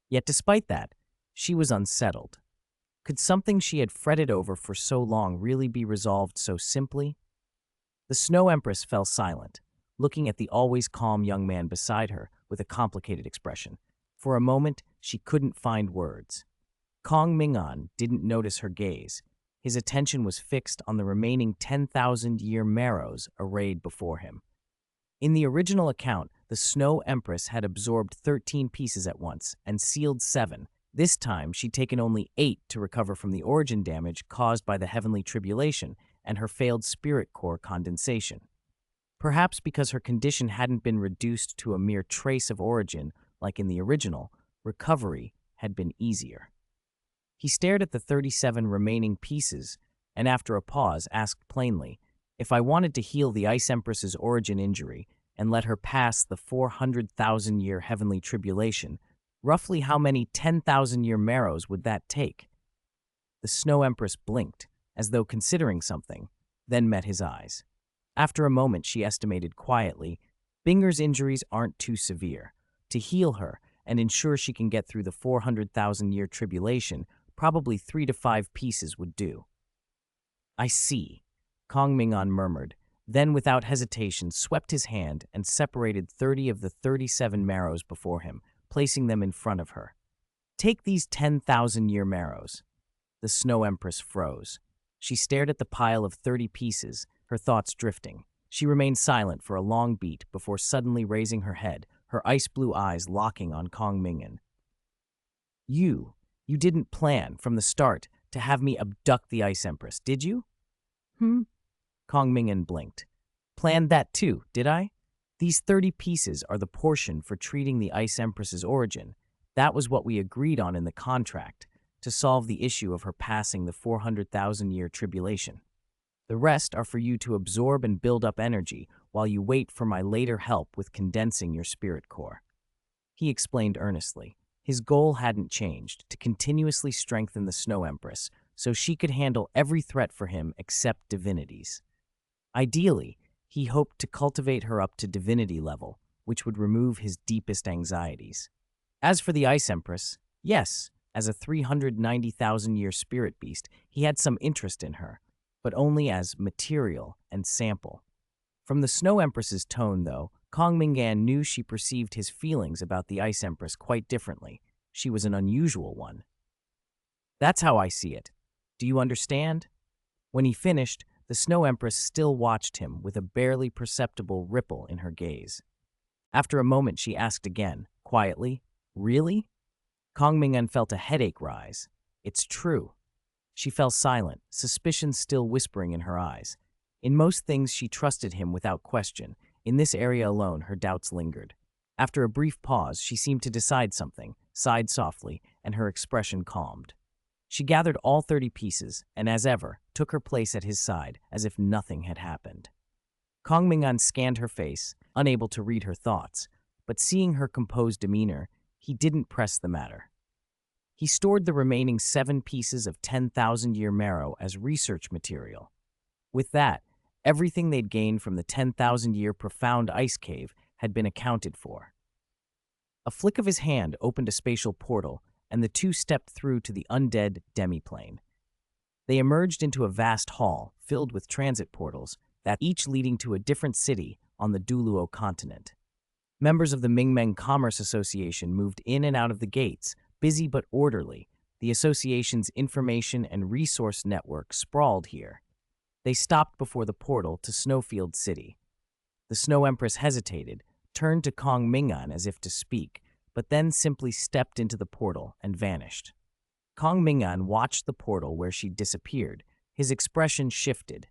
Yet despite that, she was unsettled. Could something she had fretted over for so long really be resolved so simply? The Snow Empress fell silent, looking at the always calm young man beside her with a complicated expression. For a moment, she couldn't find words. Kong Ming'an didn't notice her gaze. His attention was fixed on the remaining 10,000-year marrows arrayed before him. In the original account, the Snow Empress had absorbed 13 pieces at once and sealed 7. This time, she'd taken only 8 to recover from the origin damage caused by the heavenly tribulation and her failed spirit core condensation. Perhaps because her condition hadn't been reduced to a mere trace of origin like in the original, recovery had been easier. He stared at the 37 remaining pieces and after a pause asked plainly, if I wanted to heal the Ice Empress's origin injury and let her pass the 400,000-year heavenly tribulation, roughly how many 10,000-year marrows would that take? The Snow Empress blinked, as though considering something, then met his eyes. After a moment, she estimated quietly, Binger's injuries aren't too severe. To heal her and ensure she can get through the 400,000-year tribulation, probably 3 to 5 pieces would do. I see, Kong Ming'an murmured, then without hesitation swept his hand and separated 30 of the 37 marrows before him, placing them in front of her. Take these 10,000-year marrows. The Snow Empress froze. She stared at the pile of 30 pieces, her thoughts drifting. She remained silent for a long beat before suddenly raising her head, her ice-blue eyes locking on Kong Ming'an. You didn't plan, from the start, to have me abduct the Ice Empress, did you? Kong Ming'an blinked. Planned that too, did I? These 30 pieces are the portion for treating the Ice Empress's origin. That was what we agreed on in the contract, to solve the issue of her passing the 400,000-year tribulation. The rest are for you to absorb and build up energy while you wait for my later help with condensing your spirit core." He explained earnestly. His goal hadn't changed, to continuously strengthen the Snow Empress so she could handle every threat for him except divinities. Ideally, he hoped to cultivate her up to divinity level, which would remove his deepest anxieties. As for the Ice Empress, yes, as a 390,000-year spirit beast, he had some interest in her, but only as material and sample. From the Snow Empress's tone, though, Kong Ming'an knew she perceived his feelings about the Ice Empress quite differently. She was an unusual one. "That's how I see it. Do you understand?" When he finished, the Snow Empress still watched him with a barely perceptible ripple in her gaze. After a moment, she asked again, quietly, "Really?" Kong Ming'an felt a headache rise. "It's true." She fell silent, suspicion still whispering in her eyes. In most things, she trusted him without question. In this area alone, her doubts lingered. After a brief pause, she seemed to decide something, sighed softly, and her expression calmed. She gathered all 30 pieces, and as ever, took her place at his side, as if nothing had happened. Kong Ming'an scanned her face, unable to read her thoughts, but seeing her composed demeanor, he didn't press the matter. He stored the remaining 7 pieces of 10,000-year marrow as research material. With that, everything they'd gained from the 10,000-year profound ice cave had been accounted for. A flick of his hand opened a spatial portal, and the two stepped through to the undead demiplane. They emerged into a vast hall filled with transit portals, that each leading to a different city on the Douluo continent. Members of the Ming'an Commerce Association moved in and out of the gates, busy but orderly. The association's information and resource network sprawled here. They stopped before the portal to Snowfield City. The Snow Empress hesitated, turned to Kong Ming'an as if to speak, but then simply stepped into the portal and vanished. Kong Ming'an watched the portal where she disappeared. His expression shifted.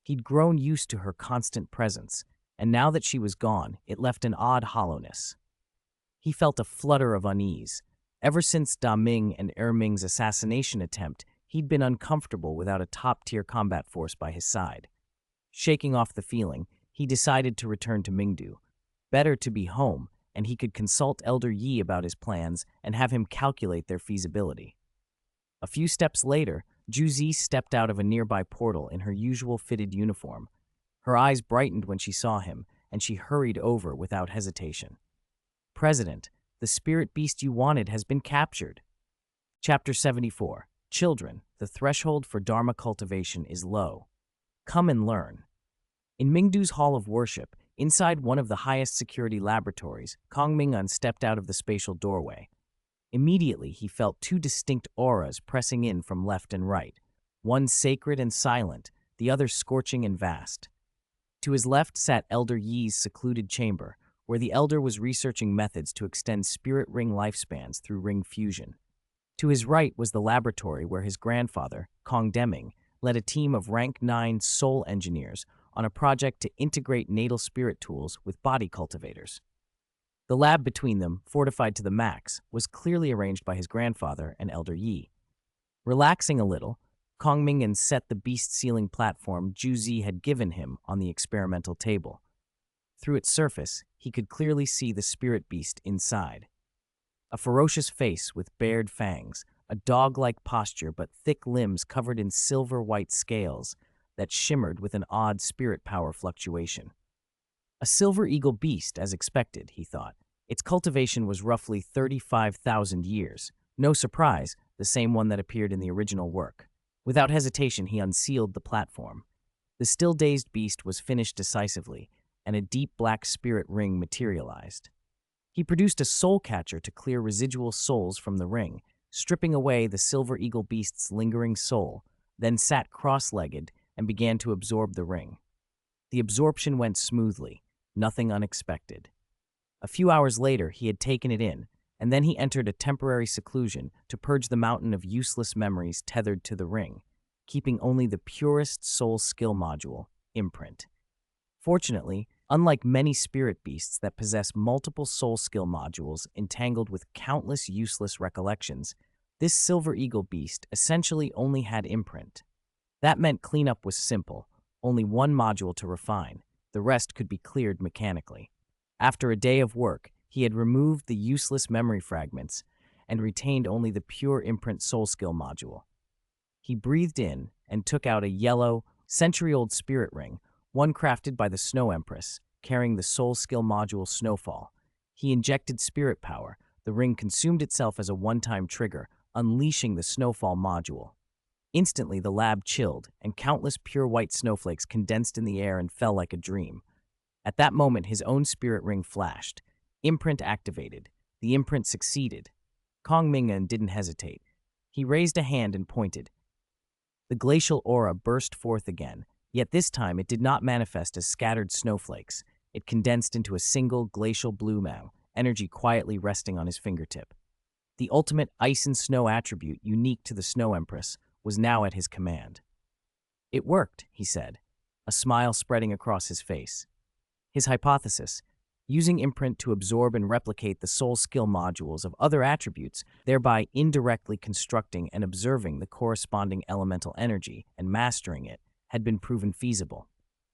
He'd grown used to her constant presence, and now that she was gone, it left an odd hollowness. He felt a flutter of unease. Ever since Da Ming and Ming's assassination attempt, he'd been uncomfortable without a top-tier combat force by his side. Shaking off the feeling, he decided to return to Mingdu. Better to be home, and he could consult Elder Yi about his plans and have him calculate their feasibility. A few steps later, Juzi stepped out of a nearby portal in her usual fitted uniform. Her eyes brightened when she saw him, and she hurried over without hesitation. "President, the spirit beast you wanted has been captured." Chapter 74. Children, the threshold for Dharma cultivation is low. Come and learn. In Mingdu's Hall of Worship, inside one of the highest security laboratories, Kong Ming'an stepped out of the spatial doorway. Immediately, he felt 2 distinct auras pressing in from left and right, one sacred and silent, the other scorching and vast. To his left sat Elder Yi's secluded chamber, where the Elder was researching methods to extend spirit ring lifespans through ring fusion. To his right was the laboratory where his grandfather, Kong Deming, led a team of rank 9 soul engineers on a project to integrate natal spirit tools with body cultivators. The lab between them, fortified to the max, was clearly arranged by his grandfather and Elder Yi. Relaxing a little, Kong Ming'an set the beast-sealing platform Juzi had given him on the experimental table. Through its surface, he could clearly see the spirit beast inside. A ferocious face with bared fangs, a dog-like posture but thick limbs covered in silver-white scales that shimmered with an odd spirit power fluctuation. A silver eagle beast, as expected, he thought. Its cultivation was roughly 35,000 years. No surprise, the same one that appeared in the original work. Without hesitation, he unsealed the platform. The still-dazed beast was finished decisively, and a deep black spirit ring materialized. He produced a soul catcher to clear residual souls from the ring, stripping away the silver eagle beast's lingering soul, then sat cross-legged and began to absorb the ring. The absorption went smoothly, nothing unexpected. A few hours later, he had taken it in, and then he entered a temporary seclusion to purge the mountain of useless memories tethered to the ring, keeping only the purest soul skill module, Imprint. Fortunately, unlike many spirit beasts that possess multiple soul skill modules entangled with countless useless recollections, This Silver Eagle beast essentially only had imprint. That meant cleanup was simple, only one module to refine. The rest could be cleared mechanically. After a day of work, he had removed the useless memory fragments and retained only the pure imprint soul skill module. He breathed in and took out a yellow, century-old spirit ring, one crafted by the Snow Empress, carrying the soul skill module Snowfall. He injected spirit power. The ring consumed itself as a one-time trigger, unleashing the Snowfall module. Instantly, the lab chilled, and countless pure white snowflakes condensed in the air and fell like a dream. At that moment, his own spirit ring flashed. Imprint activated. The imprint succeeded. Kong Ming'an didn't hesitate. He raised a hand and pointed. The glacial aura burst forth again, yet this time it did not manifest as scattered snowflakes. It condensed into a single glacial blue mound, energy quietly resting on his fingertip. The ultimate ice and snow attribute unique to the Snow Empress was now at his command. "It worked," he said, a smile spreading across his face. His hypothesis, using imprint to absorb and replicate the soul skill modules of other attributes, thereby indirectly constructing and observing the corresponding elemental energy and mastering it, had been proven feasible.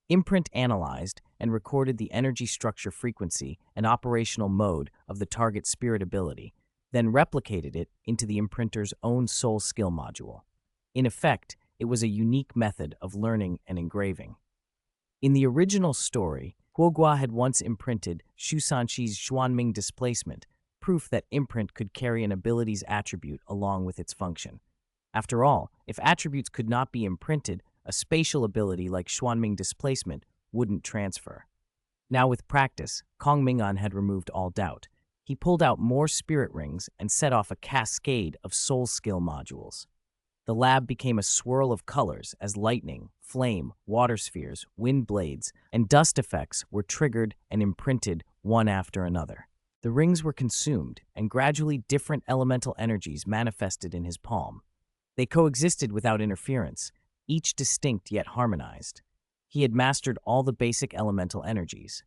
Imprint analyzed and recorded the energy structure frequency and operational mode of the target spirit ability, then replicated it into the imprinter's own soul skill module. In effect, it was a unique method of learning and engraving. In the original story, Huoguo had once imprinted Shu Sanxi's Xuanming displacement, proof that imprint could carry an ability's attribute along with its function. After all, if attributes could not be imprinted, a spatial ability like Xuanming displacement wouldn't transfer. Now with practice, Kong Ming'an had removed all doubt. He pulled out more spirit rings and set off a cascade of soul skill modules. The lab became a swirl of colors as lightning, flame, water spheres, wind blades, and dust effects were triggered and imprinted one after another. The rings were consumed, and gradually different elemental energies manifested in his palm. They coexisted without interference, each distinct yet harmonized. He had mastered all the basic elemental energies.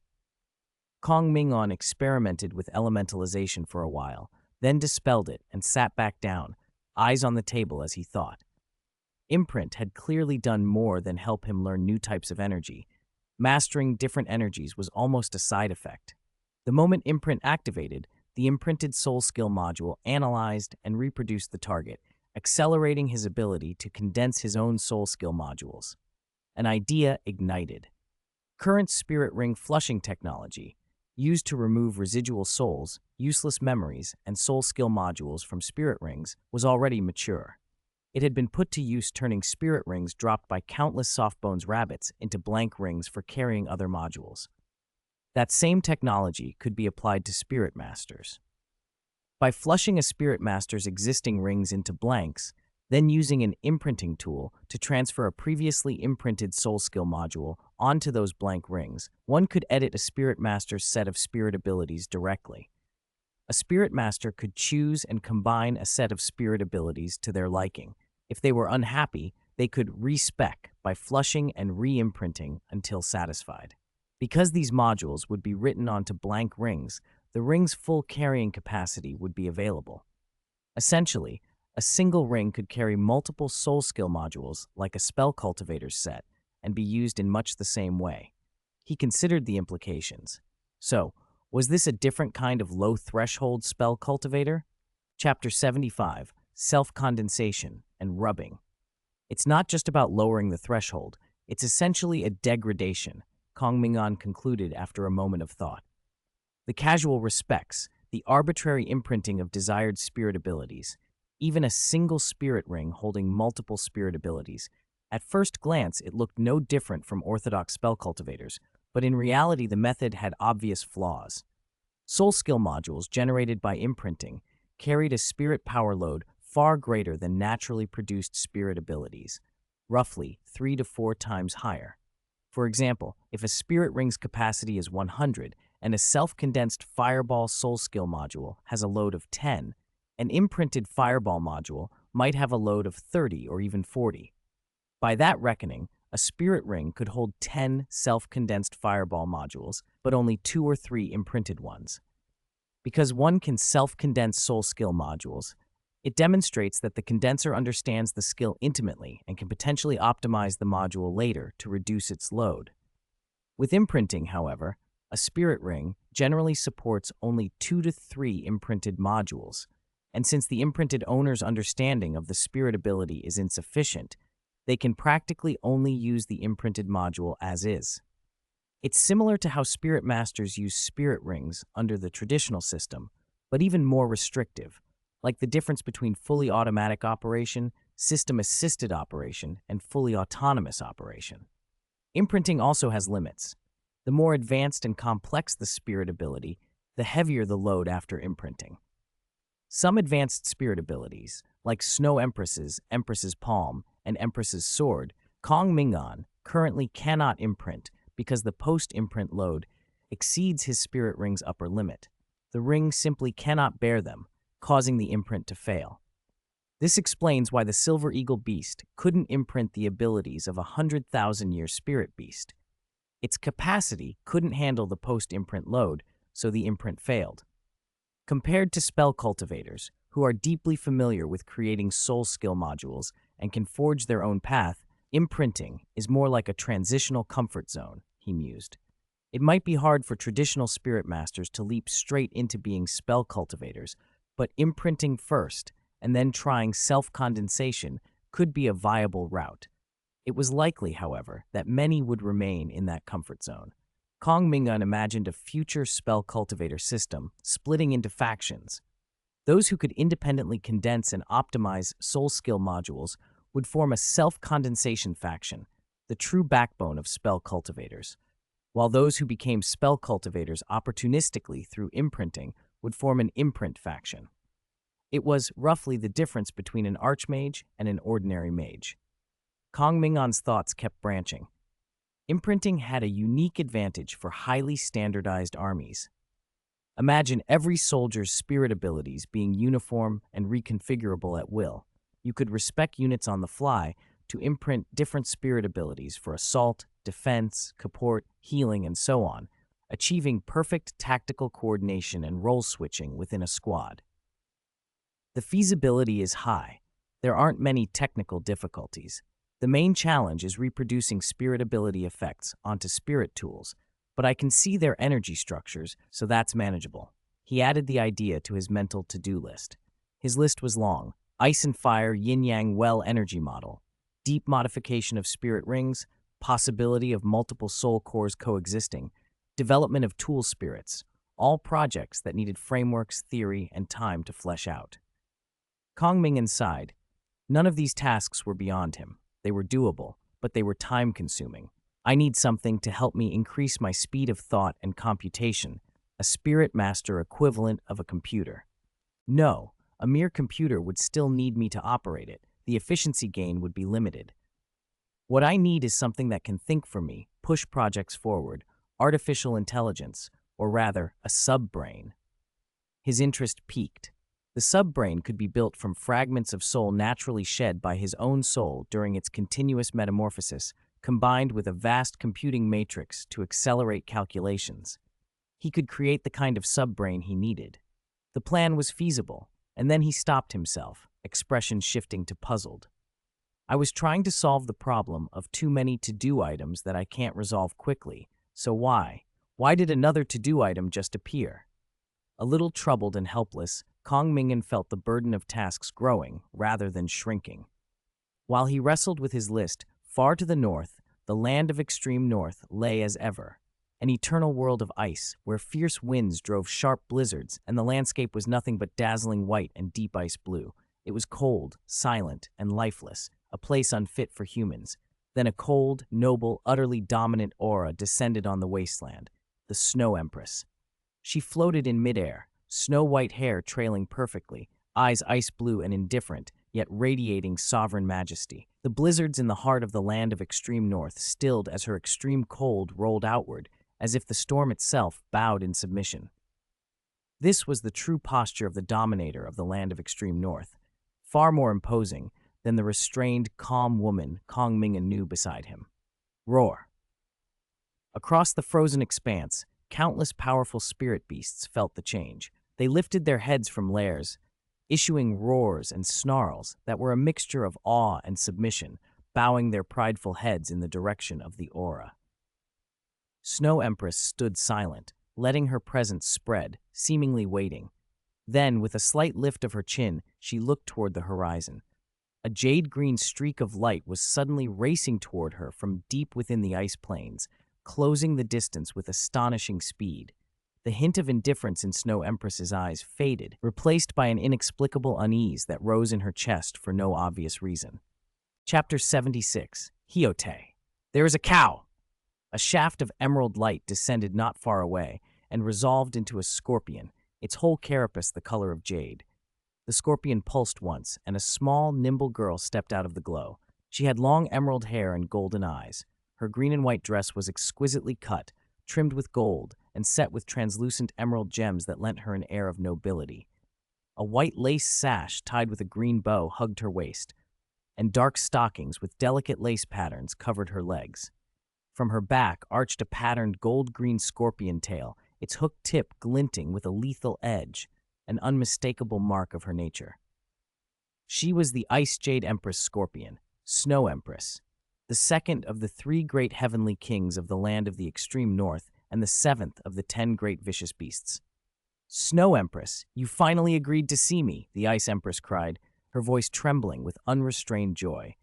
Kong Ming'an experimented with elementalization for a while, then dispelled it and sat back down, eyes on the table as he thought. Imprint had clearly done more than help him learn new types of energy. Mastering different energies was almost a side effect. The moment imprint activated, the imprinted soul skill module analyzed and reproduced the target, accelerating his ability to condense his own soul skill modules. An idea ignited. Current spirit ring flushing technology, used to remove residual souls, useless memories, and soul skill modules from spirit rings, was already mature. It had been put to use turning spirit rings dropped by countless softbones rabbits into blank rings for carrying other modules. That same technology could be applied to spirit masters. By flushing a spirit master's existing rings into blanks, then using an imprinting tool to transfer a previously imprinted soul skill module onto those blank rings, one could edit a spirit master's set of spirit abilities directly. A spirit master could choose and combine a set of spirit abilities to their liking. If they were unhappy, they could respec by flushing and re-imprinting until satisfied. Because these modules would be written onto blank rings, the ring's full carrying capacity would be available. Essentially, a single ring could carry multiple soul skill modules like a spell cultivator's set and be used in much the same way. He considered the implications. So, was this a different kind of low-threshold spell cultivator? Chapter 75, Self-Condensation and Rubbing. It's not just about lowering the threshold, it's essentially a degradation, Kong Ming'an concluded after a moment of thought. The casual respects, the arbitrary imprinting of desired spirit abilities, even a single spirit ring holding multiple spirit abilities. At first glance, it looked no different from orthodox spell cultivators, but in reality the method had obvious flaws. Soul skill modules generated by imprinting carried a spirit power load far greater than naturally produced spirit abilities, roughly 3 to 4 times higher. For example, if a spirit ring's capacity is 100 and a self-condensed fireball soul skill module has a load of 10, an imprinted fireball module might have a load of 30 or even 40. By that reckoning, a spirit ring could hold 10 self-condensed fireball modules, but only 2 or 3 imprinted ones. Because one can self-condense soul skill modules, It demonstrates that the condenser understands the skill intimately and can potentially optimize the module later to reduce its load. With imprinting, however, a spirit ring generally supports only 2 to 3 imprinted modules, and since the imprinted owner's understanding of the spirit ability is insufficient, they can practically only use the imprinted module as is. It's similar to how spirit masters use spirit rings under the traditional system, but even more restrictive, like the difference between fully automatic operation, system-assisted operation, and fully autonomous operation. Imprinting also has limits. The more advanced and complex the spirit ability, the heavier the load after imprinting. Some advanced spirit abilities, like Snow Empress's Empress's Palm and Empress's Sword, Kong Ming'an currently cannot imprint because the post-imprint load exceeds his spirit ring's upper limit. The ring simply cannot bear them, causing the imprint to fail. This explains why the Silver Eagle Beast couldn't imprint the abilities of a 100,000-year Spirit Beast. Its capacity couldn't handle the post-imprint load, so the imprint failed. Compared to spell cultivators, who are deeply familiar with creating soul skill modules and can forge their own path, imprinting is more like a transitional comfort zone, he mused. It might be hard for traditional spirit masters to leap straight into being spell cultivators, but imprinting first and then trying self-condensation could be a viable route. It was likely, however, that many would remain in that comfort zone. Kong Ming'an imagined a future spell cultivator system splitting into factions. Those who could independently condense and optimize soul skill modules would form a self-condensation faction, the true backbone of spell cultivators, while those who became spell cultivators opportunistically through imprinting would form an imprint faction. It was roughly the difference between an archmage and an ordinary mage. Kong Ming'an's thoughts kept branching. Imprinting had a unique advantage for highly standardized armies. Imagine every soldier's spirit abilities being uniform and reconfigurable at will. You could respec units on the fly to imprint different spirit abilities for assault, defense, support, healing, and so on, achieving perfect tactical coordination and role switching within a squad. The feasibility is high. There aren't many technical difficulties. The main challenge is reproducing spirit ability effects onto spirit tools, but I can see their energy structures, so that's manageable. He added the idea to his mental to-do list. His list was long: Ice and Fire Yin-Yang Well Energy Model, deep modification of spirit rings, possibility of multiple soul cores coexisting, development of tool spirits, all projects that needed frameworks, theory, and time to flesh out. Kong Ming'an sighed. None of these tasks were beyond him. They were doable, but they were time-consuming. I need something to help me increase my speed of thought and computation, a spirit master equivalent of a computer. No, a mere computer would still need me to operate it. The efficiency gain would be limited. What I need is something that can think for me, push projects forward, artificial intelligence, or rather, a sub-brain. His interest piqued. The sub-brain could be built from fragments of soul naturally shed by his own soul during its continuous metamorphosis, combined with a vast computing matrix to accelerate calculations. He could create the kind of sub-brain he needed. The plan was feasible, and then he stopped himself, expression shifting to puzzled. I was trying to solve the problem of too many to-do items that I can't resolve quickly, so why? Why did another to-do item just appear? A little troubled and helpless, Kong Ming'an felt the burden of tasks growing rather than shrinking. While he wrestled with his list, far to the north, the land of extreme north lay as ever, an eternal world of ice where fierce winds drove sharp blizzards and the landscape was nothing but dazzling white and deep ice blue. It was cold, silent, and lifeless, a place unfit for humans. Then a cold, noble, utterly dominant aura descended on the wasteland, the Snow Empress. She floated in midair, snow-white hair trailing perfectly, eyes ice blue and indifferent, yet radiating sovereign majesty. The blizzards in the heart of the land of extreme north stilled as her extreme cold rolled outward, as if the storm itself bowed in submission. This was the true posture of the dominator of the land of extreme north, far more imposing than the restrained, calm woman Kong Ming'an knew beside him. Roar! Across the frozen expanse, countless powerful spirit beasts felt the change. They lifted their heads from lairs, issuing roars and snarls that were a mixture of awe and submission, bowing their prideful heads in the direction of the aura. Snow Empress stood silent, letting her presence spread, seemingly waiting. Then, with a slight lift of her chin, she looked toward the horizon. A jade-green streak of light was suddenly racing toward her from deep within the ice plains, closing the distance with astonishing speed. The hint of indifference in Snow Empress's eyes faded, replaced by an inexplicable unease that rose in her chest for no obvious reason. Chapter 76, Hiote. There is a cow! A shaft of emerald light descended not far away and resolved into a scorpion, its whole carapace the color of jade. The scorpion pulsed once, and a small, nimble girl stepped out of the glow. She had long emerald hair and golden eyes. Her green and white dress was exquisitely cut, trimmed with gold, and set with translucent emerald gems that lent her an air of nobility. A white lace sash tied with a green bow hugged her waist, and dark stockings with delicate lace patterns covered her legs. From her back arched a patterned gold-green scorpion tail, its hooked tip glinting with a lethal edge, an unmistakable mark of her nature. She was the Ice Jade Empress Scorpion, Snow Empress, the second of the 3 great heavenly kings of the land of the extreme north and the 7th of the 10 great vicious beasts. "Snow Empress, you finally agreed to see me," the Ice Empress cried, her voice trembling with unrestrained joy.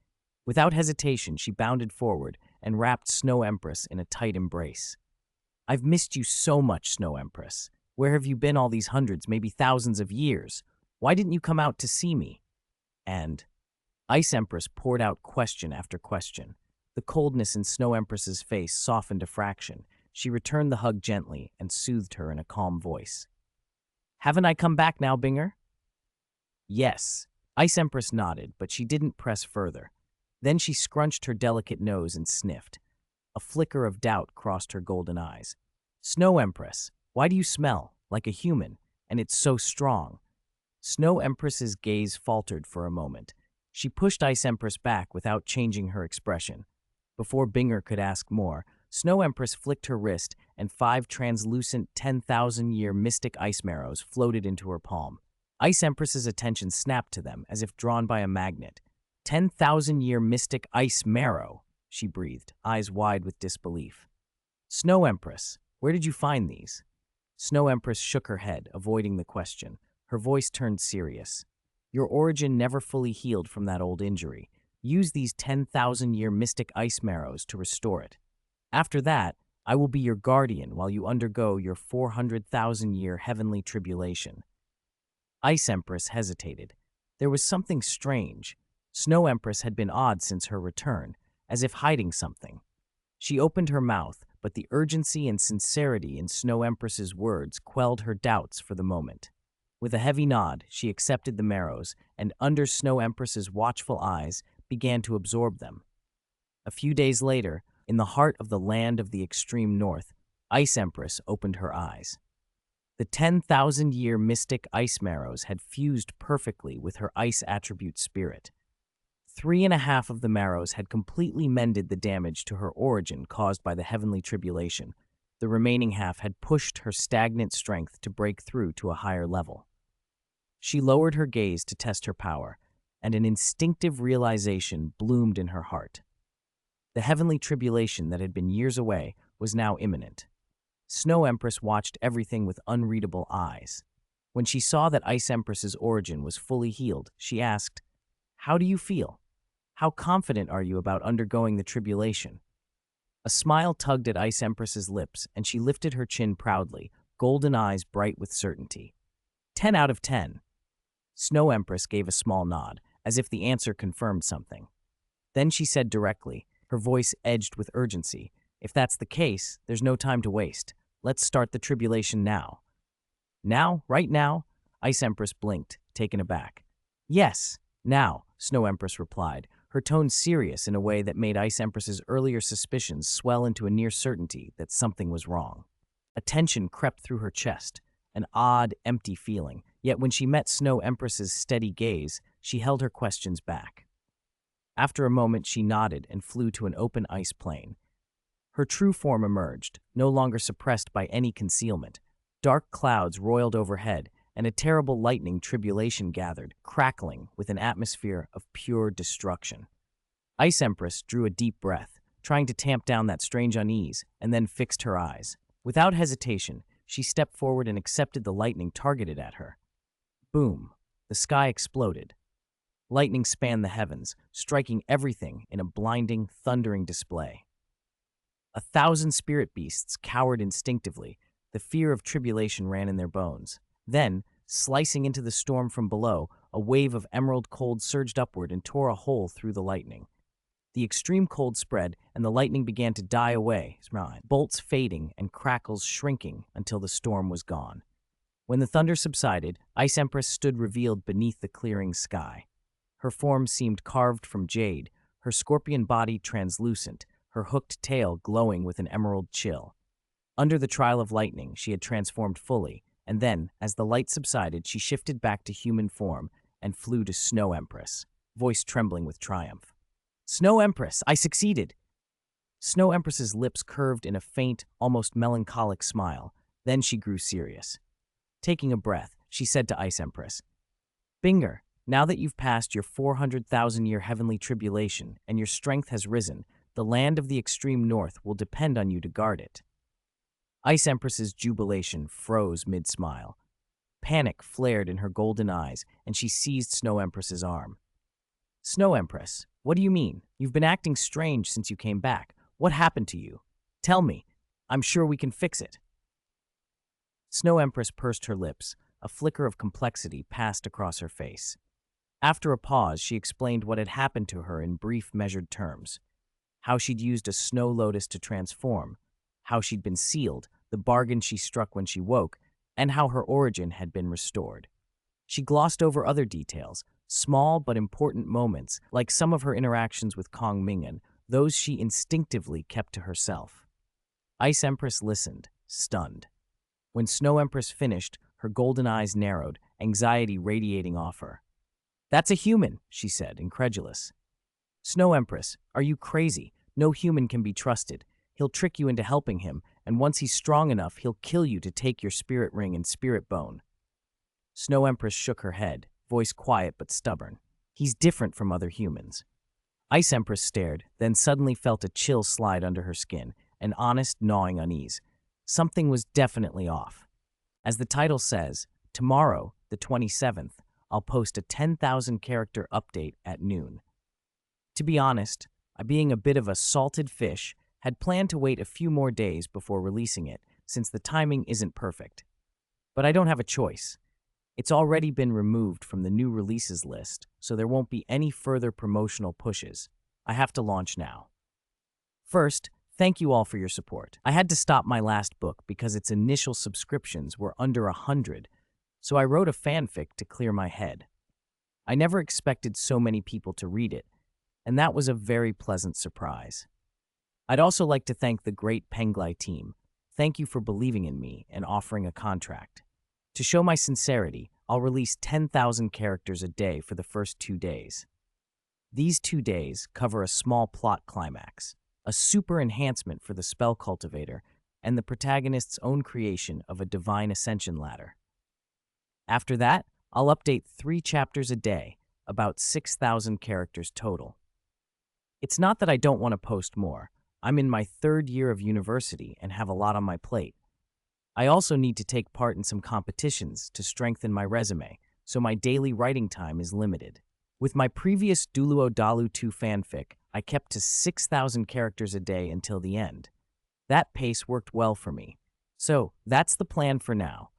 Without hesitation, she bounded forward and wrapped Snow Empress in a tight embrace. "I've missed you so much, Snow Empress. Where have you been all these hundreds, maybe thousands of years? Why didn't you come out to see me?" And Ice Empress poured out question after question. The coldness in Snow Empress's face softened a fraction. She returned the hug gently and soothed her in a calm voice. "Haven't I come back now, Binger?" "Yes." Ice Empress nodded, but she didn't press further. Then she scrunched her delicate nose and sniffed. A flicker of doubt crossed her golden eyes. "Snow Empress, why do you smell like a human, and it's so strong?" Snow Empress's gaze faltered for a moment. She pushed Ice Empress back without changing her expression. Before Binger could ask more, Snow Empress flicked her wrist, and 5 translucent 10,000-year mystic ice marrows floated into her palm. Ice Empress's attention snapped to them as if drawn by a magnet. 10,000-year mystic ice marrow, she breathed, eyes wide with disbelief. "Snow Empress, where did you find these?" Snow Empress shook her head, avoiding the question. Her voice turned serious. "Your origin never fully healed from that old injury. Use these 10,000-year mystic ice marrows to restore it. After that, I will be your guardian while you undergo your 400,000-year heavenly tribulation." Ice Empress hesitated. There was something strange. Snow Empress had been odd since her return, as if hiding something. She opened her mouth, but the urgency and sincerity in Snow Empress's words quelled her doubts for the moment. With a heavy nod, she accepted the marrows, and under Snow Empress's watchful eyes, began to absorb them. A few days later, in the heart of the land of the extreme north, Ice Empress opened her eyes. The 10,000-year mystic ice marrows had fused perfectly with her ice attribute spirit. 3.5 of the marrows had completely mended the damage to her origin caused by the heavenly tribulation. The remaining half had pushed her stagnant strength to break through to a higher level. She lowered her gaze to test her power, and an instinctive realization bloomed in her heart. The heavenly tribulation that had been years away was now imminent. Snow Empress watched everything with unreadable eyes. When she saw that Ice Empress's origin was fully healed, she asked, "How do you feel? How confident are you about undergoing the tribulation?" A smile tugged at Ice Empress's lips, and she lifted her chin proudly, golden eyes bright with certainty. 10 out of 10. Snow Empress gave a small nod, as if the answer confirmed something. Then she said directly, her voice edged with urgency, "If that's the case, there's no time to waste. Let's start the tribulation now." "Now? Right now?" Ice Empress blinked, taken aback. "Yes, now," Snow Empress replied, her tone serious in a way that made Ice Empress's earlier suspicions swell into a near certainty that something was wrong. A tension crept through her chest, an odd, empty feeling, yet when she met Snow Empress's steady gaze, she held her questions back. After a moment, she nodded and flew to an open ice plain. Her true form emerged, no longer suppressed by any concealment. Dark clouds roiled overhead, and a terrible lightning tribulation gathered, crackling with an atmosphere of pure destruction. Ice Empress drew a deep breath, trying to tamp down that strange unease, and then fixed her eyes. Without hesitation, she stepped forward and accepted the lightning targeted at her. Boom! The sky exploded. Lightning spanned the heavens, striking everything in a blinding, thundering display. 1,000 spirit beasts cowered instinctively. The fear of tribulation ran in their bones. Then, slicing into the storm from below, a wave of emerald cold surged upward and tore a hole through the lightning. The extreme cold spread, and the lightning began to die away, bolts fading and crackles shrinking until the storm was gone. When the thunder subsided, Ice Empress stood revealed beneath the clearing sky. Her form seemed carved from jade, her scorpion body translucent, her hooked tail glowing with an emerald chill. Under the trial of lightning, she had transformed fully, and then, as the light subsided, she shifted back to human form and flew to Snow Empress, voice trembling with triumph. "Snow Empress, I succeeded!" Snow Empress's lips curved in a faint, almost melancholic smile. Then she grew serious. Taking a breath, she said to Ice Empress, "Binger, now that you've passed your 400,000-year heavenly tribulation and your strength has risen, the land of the extreme north will depend on you to guard it." Ice Empress's jubilation froze mid-smile. Panic flared in her golden eyes, and she seized Snow Empress's arm. "Snow Empress, what do you mean? You've been acting strange since you came back. What happened to you? Tell me. I'm sure we can fix it." Snow Empress pursed her lips. A flicker of complexity passed across her face. After a pause, she explained what had happened to her in brief, measured terms. How she'd used a snow lotus to transform, how she'd been sealed, the bargain she struck when she woke, and how her origin had been restored. She glossed over other details, small but important moments, like some of her interactions with Kong Ming'an, those she instinctively kept to herself. Ice Empress listened, stunned. When Snow Empress finished, her golden eyes narrowed, anxiety radiating off her. "That's a human," she said, incredulous. "Snow Empress, are you crazy? No human can be trusted. He'll trick you into helping him, and once he's strong enough, he'll kill you to take your spirit ring and spirit bone." Snow Empress shook her head, voice quiet but stubborn. "He's different from other humans." Ice Empress stared, then suddenly felt a chill slide under her skin, an honest, gnawing unease. Something was definitely off. As the title says, tomorrow, the 27th, I'll post a 10,000-character update at noon. To be honest, being a bit of a salted fish, had planned to wait a few more days before releasing it, since the timing isn't perfect. But I don't have a choice. It's already been removed from the new releases list, so there won't be any further promotional pushes. I have to launch now. First, thank you all for your support. I had to stop my last book because its initial subscriptions were under 100, so I wrote a fanfic to clear my head. I never expected so many people to read it, and that was a very pleasant surprise. I'd also like to thank the great Penglai team. Thank you for believing in me and offering a contract. To show my sincerity, I'll release 10,000 characters a day for the first 2 days. These 2 days cover a small plot climax, a super enhancement for the spell cultivator, and the protagonist's own creation of a divine ascension ladder. After that, I'll update 3 chapters a day, about 6,000 characters total. It's not that I don't want to post more. I'm in my 3rd year of university and have a lot on my plate. I also need to take part in some competitions to strengthen my resume, so my daily writing time is limited. With my previous Douluo 2 fanfic, I kept to 6,000 characters a day until the end. That pace worked well for me. So, that's the plan for now.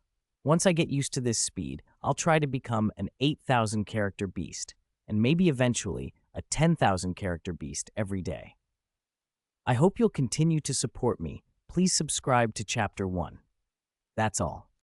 Once I get used to this speed, I'll try to become an 8,000 character beast, and maybe eventually a 10,000 character beast every day. I hope you'll continue to support me. Please subscribe to Chapter 1. That's all.